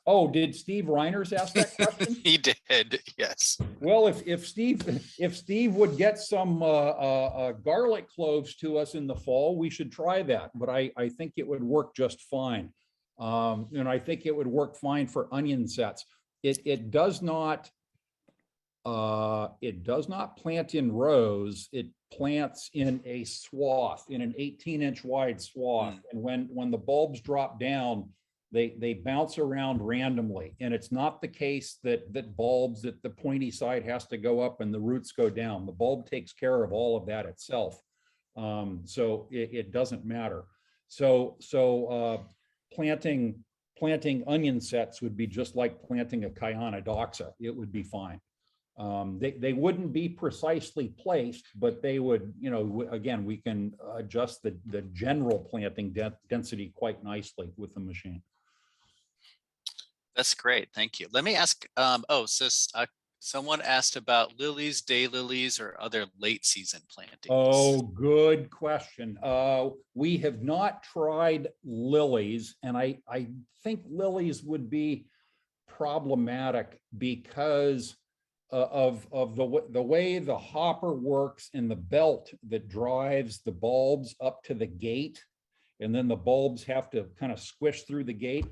Oh, did Steve Reiners ask that question? He did, yes. Well, if Steve would get some garlic cloves to us in the fall, we should try that. But I think it would work just fine. And I think it would work fine for onion sets. It does not plant in rows. It plants in a swath, in an 18-inch wide swath. And when the bulbs drop down, they bounce around randomly. And it's not the case that bulbs, that the pointy side has to go up and the roots go down. The bulb takes care of all of that itself. So it doesn't matter. So planting onion sets would be just like planting a Chionodoxa. It would be fine. They wouldn't be precisely placed, but they would, again, we can adjust the general planting density quite nicely with the machine. That's great. Thank you. Let me ask, someone asked about lilies, daylilies, or other late season plantings. Oh, good question. We have not tried lilies, and I think lilies would be problematic because of the way the hopper works and the belt that drives the bulbs up to the gate, and then the bulbs have to kind of squish through the gate.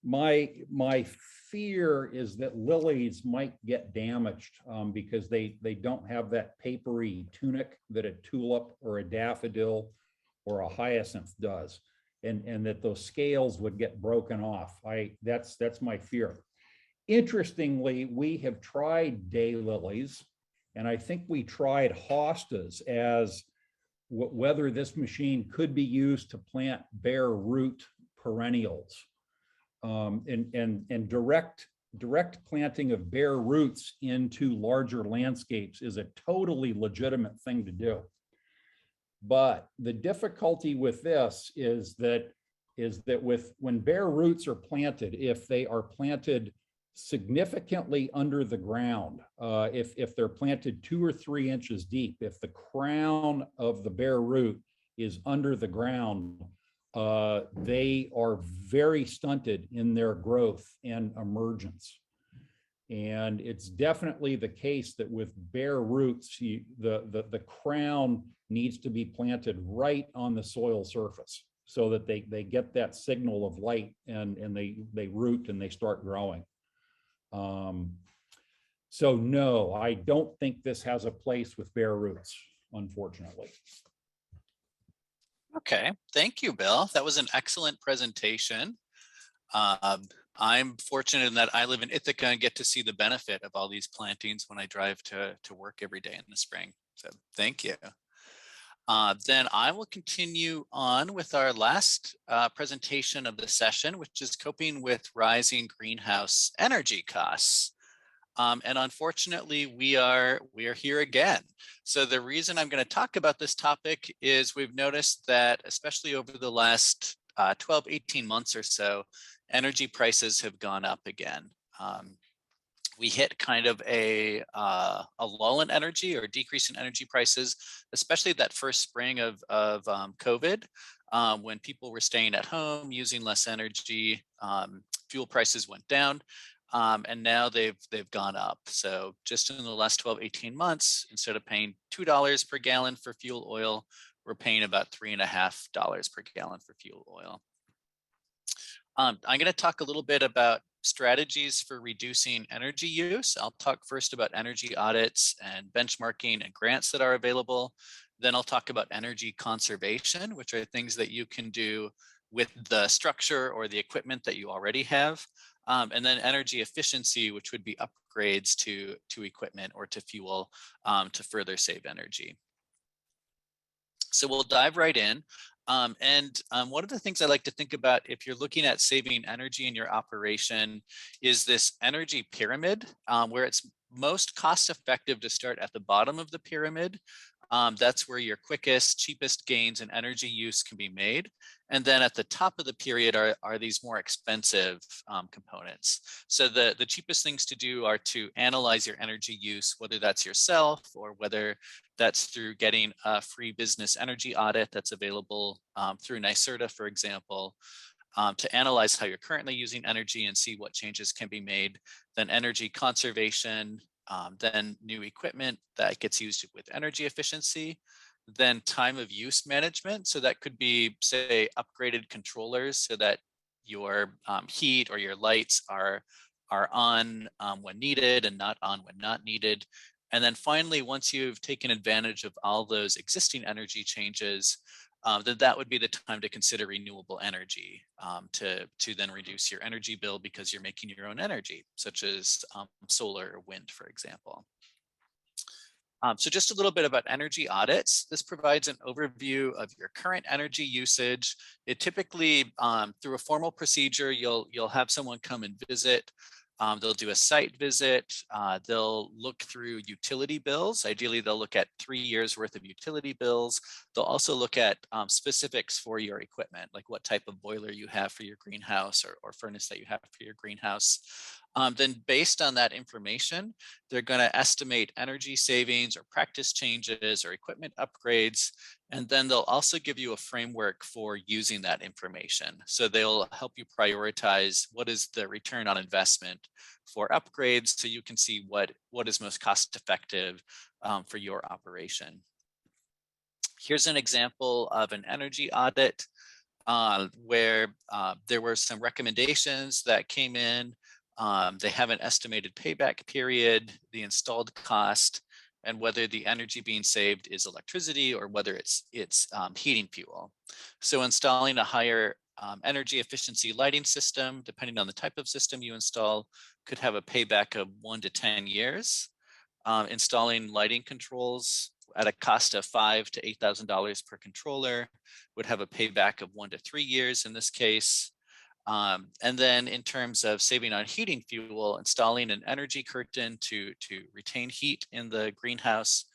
My fear is that lilies might get damaged because they don't have that papery tunic that a tulip or a daffodil or a hyacinth does, and that those scales would get broken off. That's my fear. Interestingly, we have tried daylilies, and I think we tried hostas as whether this machine could be used to plant bare root perennials. And direct planting of bare roots into larger landscapes is a totally legitimate thing to do. But the difficulty with this is that when bare roots are planted, if they are planted significantly under the ground, if they're planted 2 or 3 inches deep, if the crown of the bare root is under the ground, they are very stunted in their growth and emergence. And it's definitely the case that with bare roots, the crown needs to be planted right on the soil surface so that they get that signal of light and they root and they start growing. So no, I don't think this has a place with bare roots, unfortunately. Okay, thank you, Bill. That was an excellent presentation. I'm fortunate in that I live in Ithaca and get to see the benefit of all these plantings when I drive to work every day in the spring. So thank you. Then I will continue on with our last presentation of the session, which is coping with rising greenhouse energy costs. And unfortunately, we are here again. So the reason I'm going to talk about this topic is we've noticed that, especially over the last 12, 18 months or so, energy prices have gone up again. We hit kind of a lull in energy or decrease in energy prices, especially that first spring of COVID, when people were staying at home, using less energy, fuel prices went down. And now they've gone up. So just in the last 12, 18 months, instead of paying $2 per gallon for fuel oil, we're paying about $3.50 per gallon for fuel oil. I'm going to talk a little bit about strategies for reducing energy use. I'll talk first about energy audits and benchmarking and grants that are available. Then I'll talk about energy conservation, which are things that you can do with the structure or the equipment that you already have. And then energy efficiency, which would be upgrades to equipment or to fuel to further save energy. So we'll dive right in. One of the things I like to think about if you're looking at saving energy in your operation is this energy pyramid, where it's most cost effective to start at the bottom of the pyramid. That's where your quickest, cheapest gains in energy use can be made. And then at the top of the period are these more expensive components. So the cheapest things to do are to analyze your energy use, whether that's yourself or whether that's through getting a free business energy audit that's available through NYSERDA, for example, to analyze how you're currently using energy and see what changes can be made. Then energy conservation, then new equipment that gets used with energy efficiency, then time of use management. So that could be, say, upgraded controllers so that your heat or your lights are on when needed and not on when not needed. And then finally, once you've taken advantage of all those existing energy changes, then that would be the time to consider renewable energy to then reduce your energy bill because you're making your own energy, such as solar or wind, for example. So just a little bit about energy audits. This provides an overview of your current energy usage. It typically, through a formal procedure, you'll have someone come and visit. They'll do a site visit. They'll look through utility bills. Ideally, they'll look at 3 years worth of utility bills. They'll also look at specifics for your equipment, like what type of boiler you have for your greenhouse or furnace that you have for your greenhouse. Then based on that information, they're going to estimate energy savings or practice changes or equipment upgrades. And then they'll also give you a framework for using that information. So they'll help you prioritize what is the return on investment for upgrades so you can see what is most cost effective for your operation. Here's an example of an energy audit where there were some recommendations that came in. They have an estimated payback period, the installed cost, and whether the energy being saved is electricity or whether it's heating fuel. So installing a higher energy efficiency lighting system, depending on the type of system you install, could have a payback of 1 to 10 years. Installing lighting controls at a cost of $5,000 to $8,000 per controller would have a payback of 1 to 3 years in this case. And then in terms of saving on heating fuel, installing an energy curtain to retain heat in the greenhouse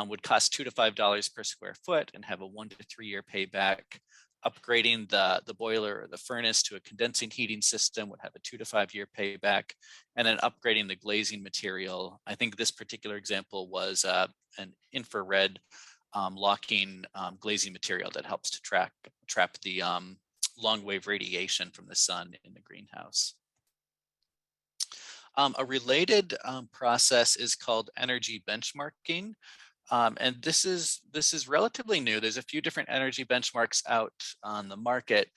would cost $2 to $5 per square foot and have a 1 to 3 year payback. Upgrading the boiler or the furnace to a condensing heating system would have a 2 to 5 year payback. And then upgrading the glazing material. I think this particular example was an infrared locking glazing material that helps to trap the long wave radiation from the sun in the greenhouse. A related process is called energy benchmarking. And this is relatively new. There's a few different energy benchmarks out on the market.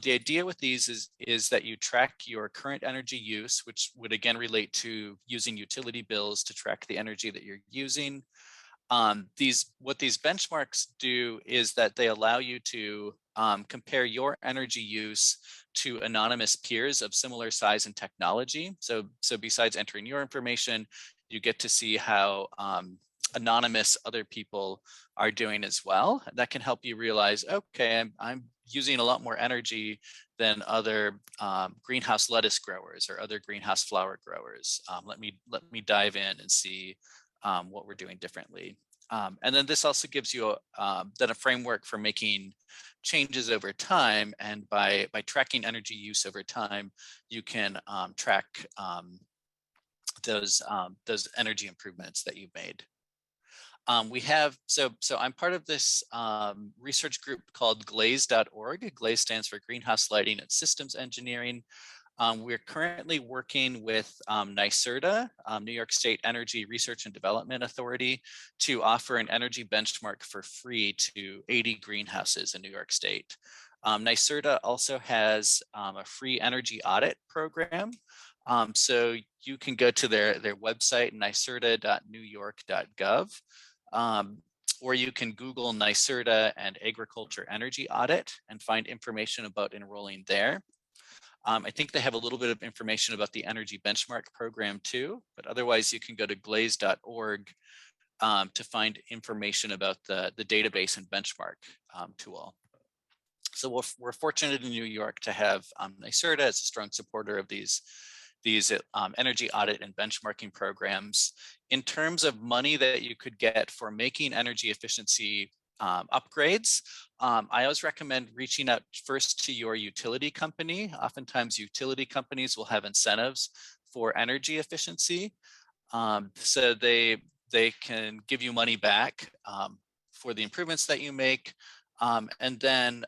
The idea with these is that you track your current energy use, which would again relate to using utility bills to track the energy that you're using. What these benchmarks do is that they allow you to compare your energy use to anonymous peers of similar size and technology. So besides entering your information, you get to see how anonymous other people are doing as well. That can help you realize, okay, I'm using a lot more energy than other greenhouse lettuce growers or other greenhouse flower growers. Let me dive in and see what we're doing differently. And then this also gives you then a framework for making changes over time. And by tracking energy use over time, you can track those energy improvements that you've made. We have, so I'm part of this research group called glaze.org. Glaze stands for Greenhouse Lighting and Systems Engineering. We're currently working with NYSERDA, New York State Energy Research and Development Authority, to offer an energy benchmark for free to 80 greenhouses in New York State. NYSERDA also has a free energy audit program. So you can go to their website, nyserda.newyork.gov, or you can Google NYSERDA and agriculture energy audit and find information about enrolling there. I think they have a little bit of information about the energy benchmark program too, but otherwise you can go to glaze.org to find information about the database and benchmark tool. So we're fortunate in New York to have NYSERDA as a strong supporter of these energy audit and benchmarking programs. In terms of money that you could get for making energy efficiency upgrades, I always recommend reaching out first to your utility company. Oftentimes utility companies will have incentives for energy efficiency. So they can give you money back for the improvements that you make. And then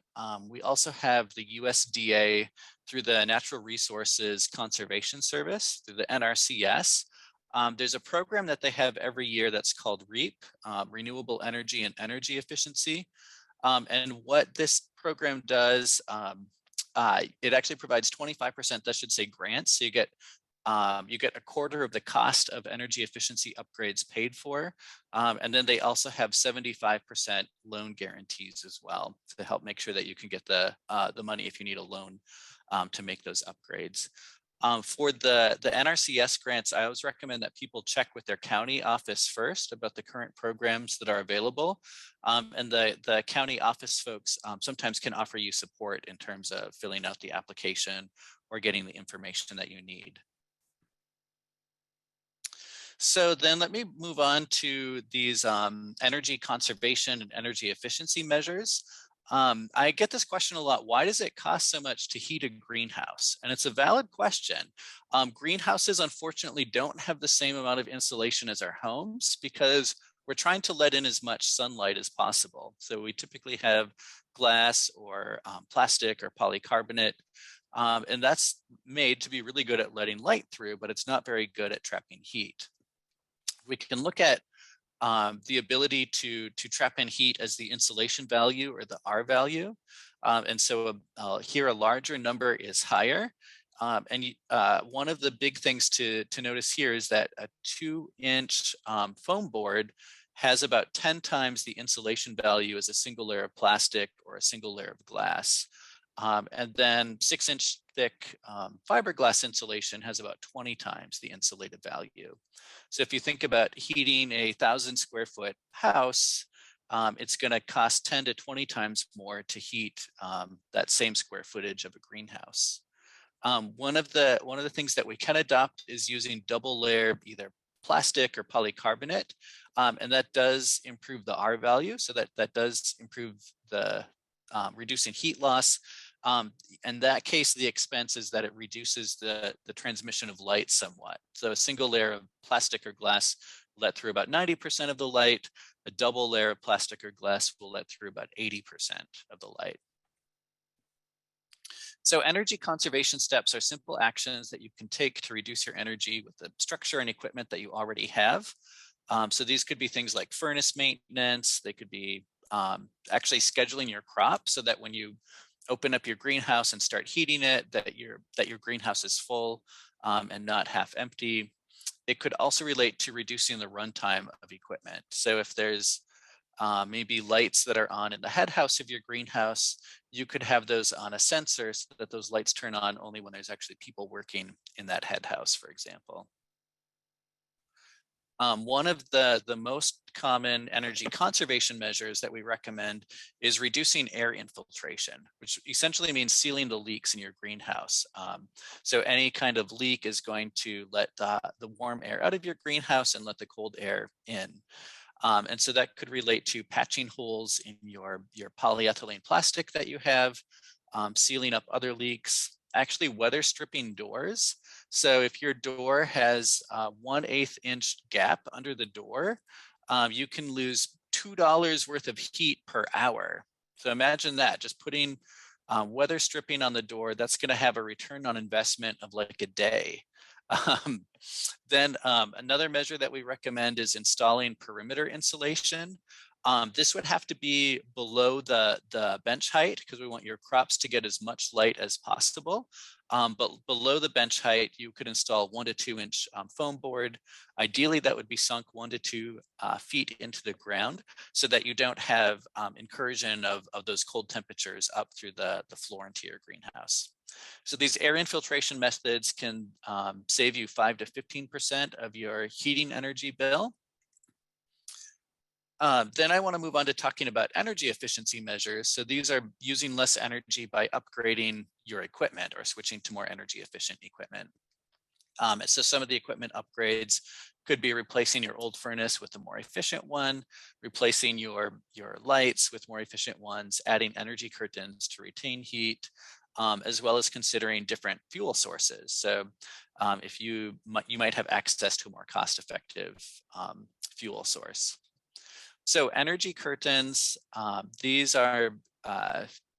we also have the USDA through the Natural Resources Conservation Service, through the NRCS. There's a program that they have every year that's called REAP, Renewable Energy and Energy Efficiency. And what this program does it actually provides 25%, that should say grants. So you get a quarter of the cost of energy efficiency upgrades paid for. And then they also have 75% loan guarantees as well to help make sure that you can get the money if you need a loan to make those upgrades. For the NRCS grants, I always recommend that people check with their county office first about the current programs that are available. And the county office folks sometimes can offer you support in terms of filling out the application or getting the information that you need. So then let me move on to these energy conservation and energy efficiency measures. I get this question a lot. Why does it cost so much to heat a greenhouse? And it's a valid question. Greenhouses, unfortunately, don't have the same amount of insulation as our homes because we're trying to let in as much sunlight as possible. So we typically have glass or plastic or polycarbonate. And that's made to be really good at letting light through, but it's not very good at trapping heat. We can look at the ability to trap in heat as the insulation value or the R value. And so here a larger number is higher. And one of the big things to notice here is that a 2-inch foam board has about 10 times the insulation value as a single layer of plastic or a single layer of glass. And then 6-inch thick fiberglass insulation has about 20 times the insulated value. So if you think about heating a 1,000 square foot house, it's going to cost 10 to 20 times more to heat that same square footage of a greenhouse. One of the things that we can adopt is using double layer either plastic or polycarbonate, and that does improve the R value. So that does improve the reducing heat loss. In that case, the expense is that it reduces the transmission of light somewhat. So a single layer of plastic or glass will let through about 90% of the light. A double layer of plastic or glass will let through about 80% of the light. So energy conservation steps are simple actions that you can take to reduce your energy with the structure and equipment that you already have. So these could be things like furnace maintenance. They could be actually scheduling your crop so that when you open up your greenhouse and start heating it, that your greenhouse is full and not half empty. It could also relate to reducing the runtime of equipment. So if there's maybe lights that are on in the head house of your greenhouse, you could have those on a sensor so that those lights turn on only when there's actually people working in that head house, for example. One of the most common energy conservation measures that we recommend is reducing air infiltration, which essentially means sealing the leaks in your greenhouse. So any kind of leak is going to let the warm air out of your greenhouse and let the cold air in. And so that could relate to patching holes in your polyethylene plastic that you have, sealing up other leaks, actually weather stripping doors. So if your door has a 1/8 inch gap under the door, you can lose $2 worth of heat per hour. So imagine that, just putting weather stripping on the door, that's going to have a return on investment of like a day. Then another measure that we recommend is installing perimeter insulation. This would have to be below the bench height because we want your crops to get as much light as possible. But below the bench height, you could install 1 to 2 inch foam board. Ideally, that would be sunk 1 to 2 feet into the ground so that you don't have incursion of those cold temperatures up through the floor into your greenhouse. So these air infiltration methods can save you 5 to 15% of your heating energy bill. Then I want to move on to talking about energy efficiency measures. So these are using less energy by upgrading your equipment or switching to more energy efficient equipment. So some of the equipment upgrades could be replacing your old furnace with a more efficient one, replacing your lights with more efficient ones, adding energy curtains to retain heat, as well as considering different fuel sources. So if you might have access to a more cost-effective fuel source. So energy curtains, these are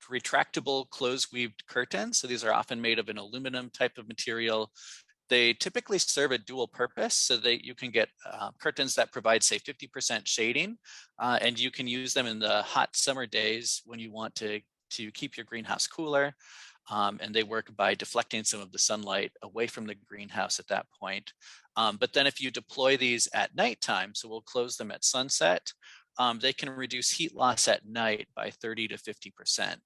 retractable closed-weaved curtains. So these are often made of an aluminum type of material. They typically serve a dual purpose so that you can get curtains that provide, say, 50% shading, and you can use them in the hot summer days when you want to keep your greenhouse cooler. and they work by deflecting some of the sunlight away from the greenhouse at that point. But then if you deploy these at nighttime, so we'll close them at sunset, they can reduce heat loss at night by 30 to 50%.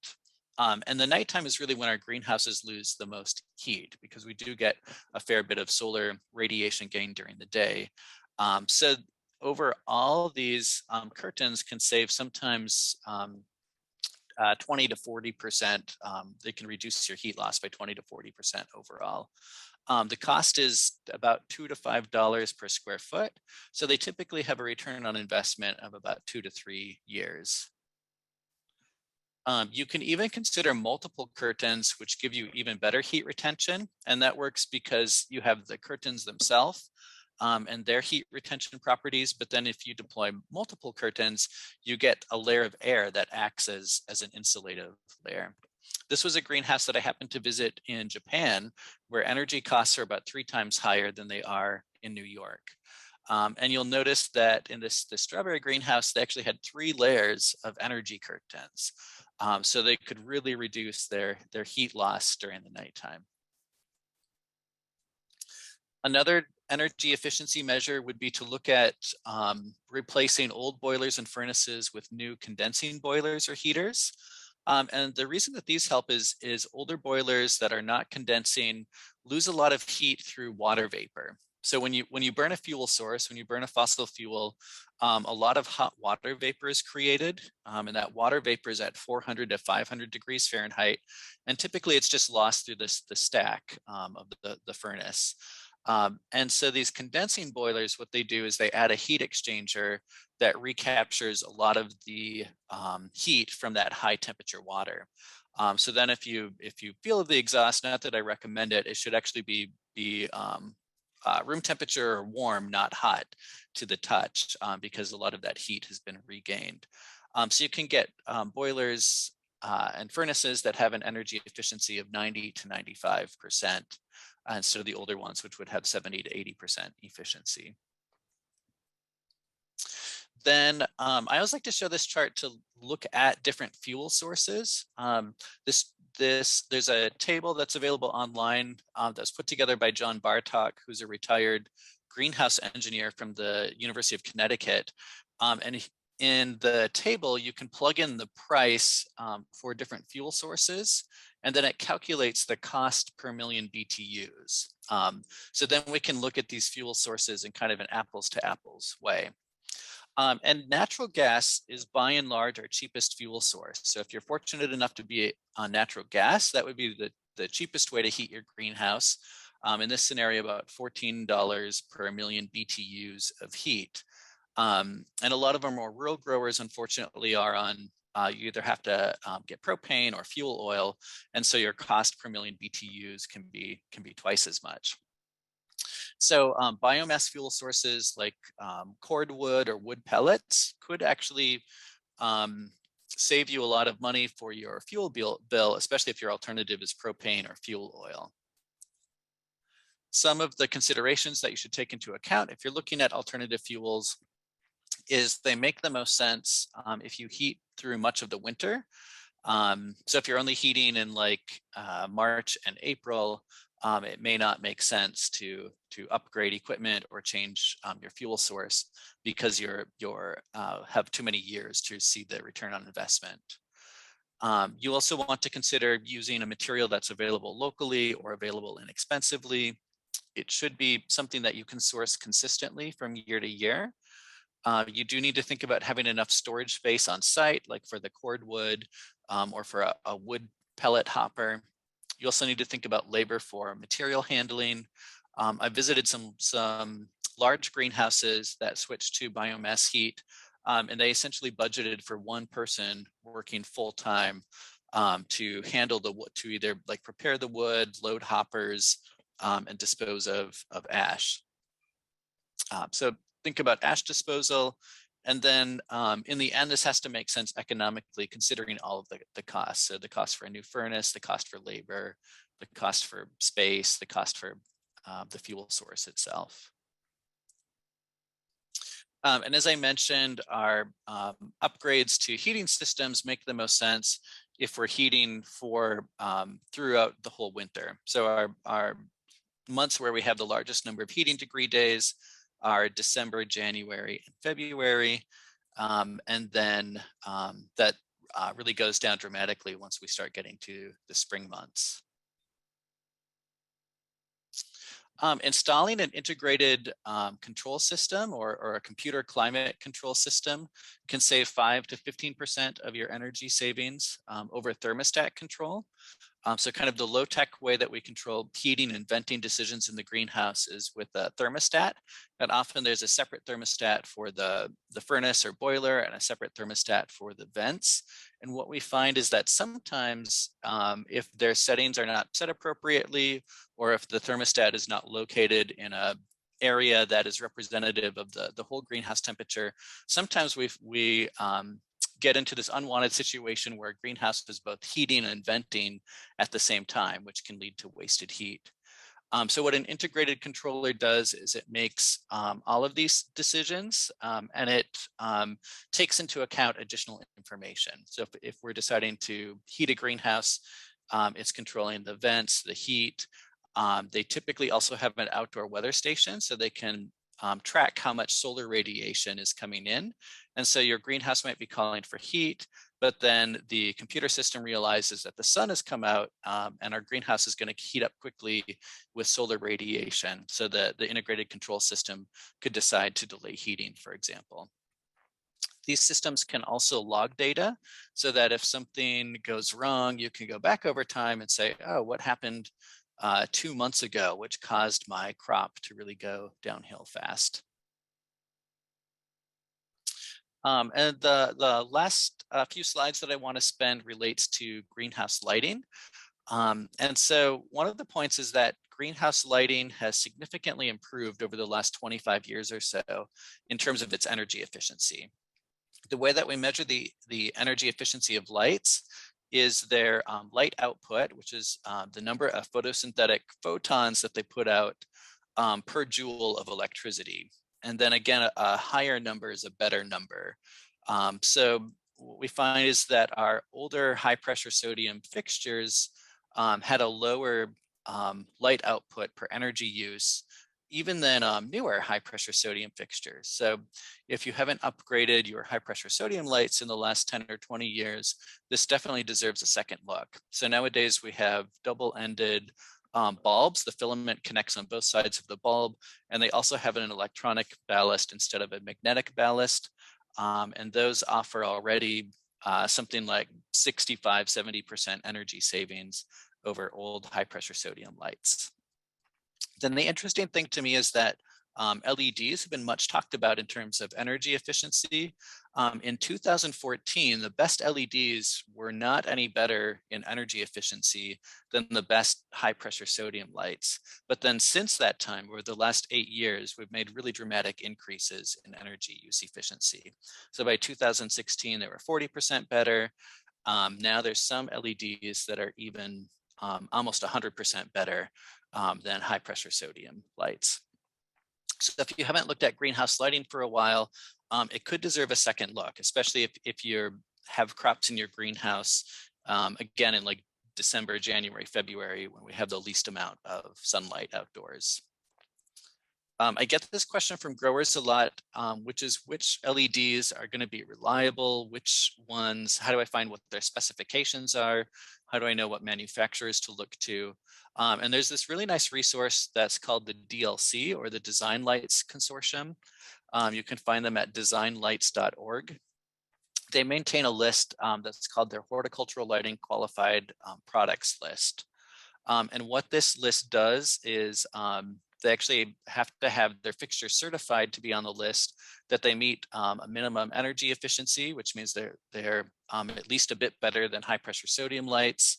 And the nighttime is really when our greenhouses lose the most heat, because we do get a fair bit of solar radiation gain during the day. So overall, these curtains can save sometimes 20 to 40%. They can reduce your heat loss by 20 to 40% overall. The cost is about $2 to $5 per square foot. So they typically have a return on investment of about 2 to 3 years. You can even consider multiple curtains, which give you even better heat retention. And that works because you have the curtains themselves and their heat retention properties. But then if you deploy multiple curtains, you get a layer of air that acts as an insulative layer. This was a greenhouse that I happened to visit in Japan, where energy costs are about 3 times higher than they are in New York. And you'll notice that in this strawberry greenhouse, they actually had 3 layers of energy curtains. So they could really reduce their heat loss during the nighttime. Another energy efficiency measure would be to look at replacing old boilers and furnaces with new condensing boilers or heaters. And the reason that these help is older boilers that are not condensing lose a lot of heat through water vapor. So when you burn a fuel source, when you burn a fossil fuel, a lot of hot water vapor is created, and that water vapor is at 400 to 500 degrees Fahrenheit. And typically it's just lost through the stack of the furnace. And so these condensing boilers, what they do is they add a heat exchanger that recaptures a lot of the heat from that high temperature water. So then if you feel the exhaust, not that I recommend it, it should actually be room temperature or warm, not hot to the touch, because a lot of that heat has been regained. So you can get boilers and furnaces that have an energy efficiency of 90 to 95%, instead of the older ones, which would have 70 to 80% efficiency. Then I always like to show this chart to look at different fuel sources. There's a table that's available online that's put together by John Bartok, who's a retired greenhouse engineer from the University of Connecticut. And in the table, you can plug in the price for different fuel sources, and then it calculates the cost per million BTUs. So then we can look at these fuel sources in kind of an apples to apples way. And natural gas is by and large our cheapest fuel source. So if you're fortunate enough to be on natural gas, that would be the cheapest way to heat your greenhouse. In this scenario, about $14 per million BTUs of heat. And a lot of our more rural growers, unfortunately, are on, you either have to get propane or fuel oil. And so your cost per million BTUs can be twice as much. So biomass fuel sources like cordwood or wood pellets could actually save you a lot of money for your fuel bill, especially if your alternative is propane or fuel oil. Some of the considerations that you should take into account if you're looking at alternative fuels is they make the most sense if you heat through much of the winter. So if you're only heating in like March and April, it may not make sense to upgrade equipment or change your fuel source because you have too many years to see the return on investment. You also want to consider using a material that's available locally or available inexpensively. It should be something that you can source consistently from year to year. You do need to think about having enough storage space on site, like for the cordwood or for a wood pellet hopper. You also need to think about labor for material handling. I visited some large greenhouses that switched to biomass heat, and they essentially budgeted for one person working full time to handle the wood, to either like prepare the wood, load hoppers, and dispose of ash. So think about ash disposal. And then in the end, this has to make sense economically, considering all of the costs. So the cost for a new furnace, the cost for labor, the cost for space, the cost for the fuel source itself. And as I mentioned, our upgrades to heating systems make the most sense if we're heating for throughout the whole winter. So our months where we have the largest number of heating degree days are December, January, and February. And then that really goes down dramatically once we start getting to the spring months. Installing an integrated control system or a computer climate control system can save 5 to 15% of your energy savings over thermostat control. So kind of the low-tech way that we control heating and venting decisions in the greenhouse is with a thermostat. And often there's a separate thermostat for the furnace or boiler and a separate thermostat for the vents. And what we find is that sometimes if their settings are not set appropriately, or if the thermostat is not located in a area that is representative of the whole greenhouse temperature, sometimes we get into this unwanted situation where a greenhouse is both heating and venting at the same time, which can lead to wasted heat. So what an integrated controller does is it makes all of these decisions and it takes into account additional information. So if we're deciding to heat a greenhouse, it's controlling the vents, the heat. They typically also have an outdoor weather station so they can track how much solar radiation is coming in. And so your greenhouse might be calling for heat, but then the computer system realizes that the sun has come out and our greenhouse is going to heat up quickly with solar radiation. So the integrated control system could decide to delay heating, for example. These systems can also log data so that if something goes wrong, you can go back over time and say, oh, what happened 2 months ago, which caused my crop to really go downhill fast. And the last few slides that I want to spend relates to greenhouse lighting. And so one of the points is that greenhouse lighting has significantly improved over the last 25 years or so in terms of its energy efficiency. The way that we measure the energy efficiency of lights is their light output, which is the number of photosynthetic photons that they put out per joule of electricity. And then again, a higher number is a better number. So what we find is that our older high pressure sodium fixtures had a lower light output per energy use, even than newer high pressure sodium fixtures. So if you haven't upgraded your high pressure sodium lights in the last 10 or 20 years, this definitely deserves a second look. So nowadays we have double-ended bulbs. The filament connects on both sides of the bulb, and they also have an electronic ballast instead of a magnetic ballast. And those offer already something like 65, 70% energy savings over old high pressure sodium lights. Then the interesting thing to me is that LEDs have been much talked about in terms of energy efficiency. In 2014, the best LEDs were not any better in energy efficiency than the best high pressure sodium lights. But then since that time, over the last 8 years, we've made really dramatic increases in energy use efficiency. So by 2016, they were 40% better. Now there's some LEDs that are even almost 100% better than high pressure sodium lights. So if you haven't looked at greenhouse lighting for a while, it could deserve a second look, especially if you have crops in your greenhouse, again, in like December, January, February, when we have the least amount of sunlight outdoors. I get this question from growers a lot, which is which LEDs are going to be reliable, which ones, how do I find what their specifications are? How do I know what manufacturers to look to? And there's this really nice resource that's called the DLC, or the Design Lights Consortium. You can find them at designlights.org. They maintain a list that's called their Horticultural Lighting Qualified Products List. And what this list does is they actually have to have their fixtures certified to be on the list, that they meet a minimum energy efficiency, which means they're at least a bit better than high pressure sodium lights.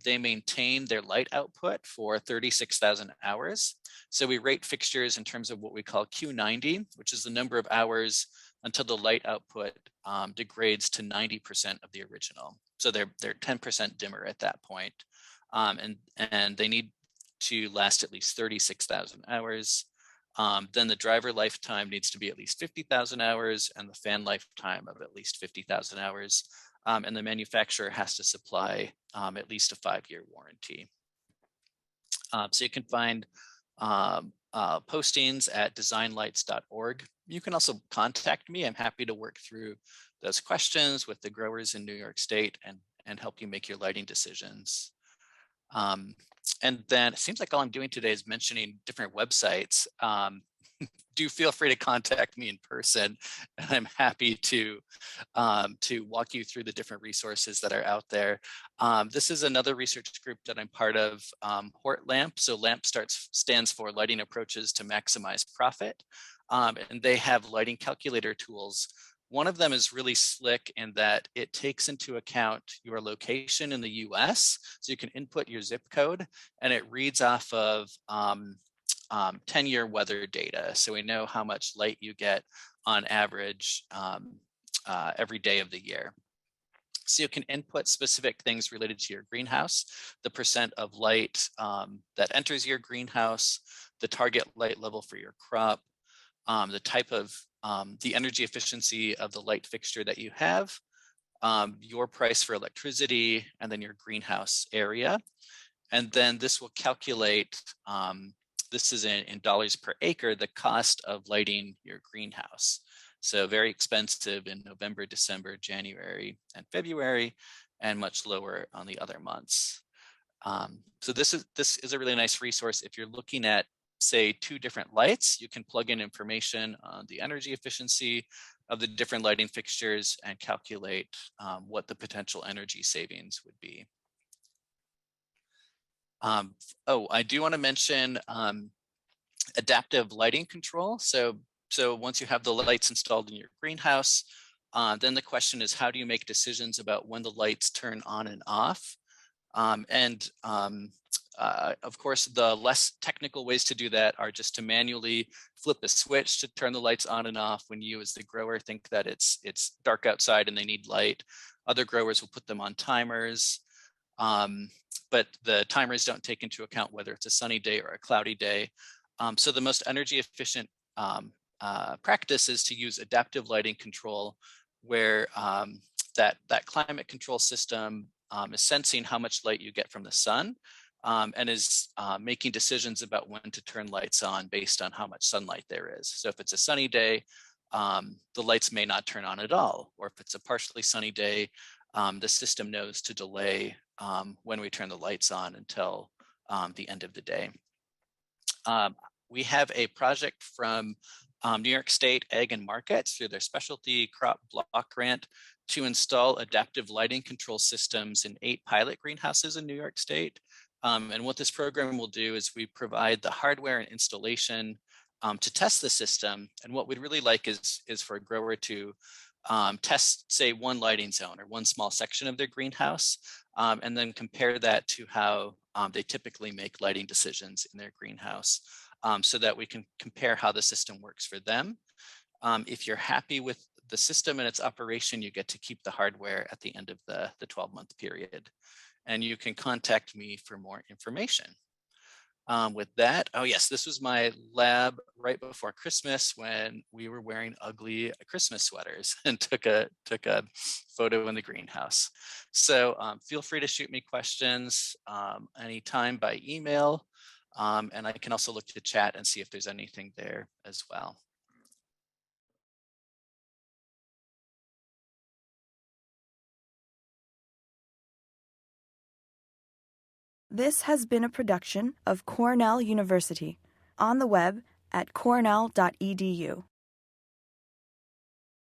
They maintain their light output for 36,000 hours. So we rate fixtures in terms of what we call Q90, which is the number of hours until the light output degrades to 90% of the original. So they're 10% dimmer at that point. And they need to last at least 36,000 hours. Then the driver lifetime needs to be at least 50,000 hours, and the fan lifetime of at least 50,000 hours. and the manufacturer has to supply at least a 5-year warranty. So you can find postings at designlights.org. You can also contact me. I'm happy to work through those questions with the growers in New York State and help you make your lighting decisions. And then it seems like all I'm doing today is mentioning different websites. Do feel free to contact me in person, and I'm happy to walk you through the different resources that are out there. This is another research group that I'm part of, HortLamp. So LAMP stands for Lighting Approaches to Maximize Profit, and they have lighting calculator tools. One of them is really slick in that it takes into account your location in the US. So you can input your zip code and it reads off of 10-year weather data. So we know how much light you get on average every day of the year. So you can input specific things related to your greenhouse, the percent of light that enters your greenhouse, the target light level for your crop, the type of the energy efficiency of the light fixture that you have, your price for electricity, and then your greenhouse area. And then this will calculate, this is in dollars per acre, the cost of lighting your greenhouse. So very expensive in November, December, January, and February, and much lower on the other months. So this is a really nice resource. If you're looking at, say, 2 different lights, you can plug in information on the energy efficiency of the different lighting fixtures and calculate what the potential energy savings would be. I do want to mention adaptive lighting control. So once you have the lights installed in your greenhouse, then the question is, how do you make decisions about when the lights turn on and off? Of course, the less technical ways to do that are just to manually flip a switch to turn the lights on and off when you as the grower think that it's dark outside and they need light. Other growers will put them on timers, but the timers don't take into account whether it's a sunny day or a cloudy day. So the most energy efficient practice is to use adaptive lighting control, where that climate control system is sensing how much light you get from the sun, and is making decisions about when to turn lights on based on how much sunlight there is. So if it's a sunny day, the lights may not turn on at all. Or if it's a partially sunny day, the system knows to delay when we turn the lights on until the end of the day. We have a project from New York State Ag and Markets through their specialty crop block grant to install adaptive lighting control systems in 8 pilot greenhouses in New York State. And what this program will do is we provide the hardware and installation to test the system. And what we'd really like is for a grower to test, say, one lighting zone or one small section of their greenhouse, and then compare that to how they typically make lighting decisions in their greenhouse, so that we can compare how the system works for them. If you're happy with the system and its operation, you get to keep the hardware at the end of the 12-month period. And you can contact me for more information. With that, oh yes, this was my lab right before Christmas when we were wearing ugly Christmas sweaters and took a photo in the greenhouse. So feel free to shoot me questions anytime by email. And I can also look to chat and see if there's anything there as well. This has been a production of Cornell University, on the web at cornell.edu.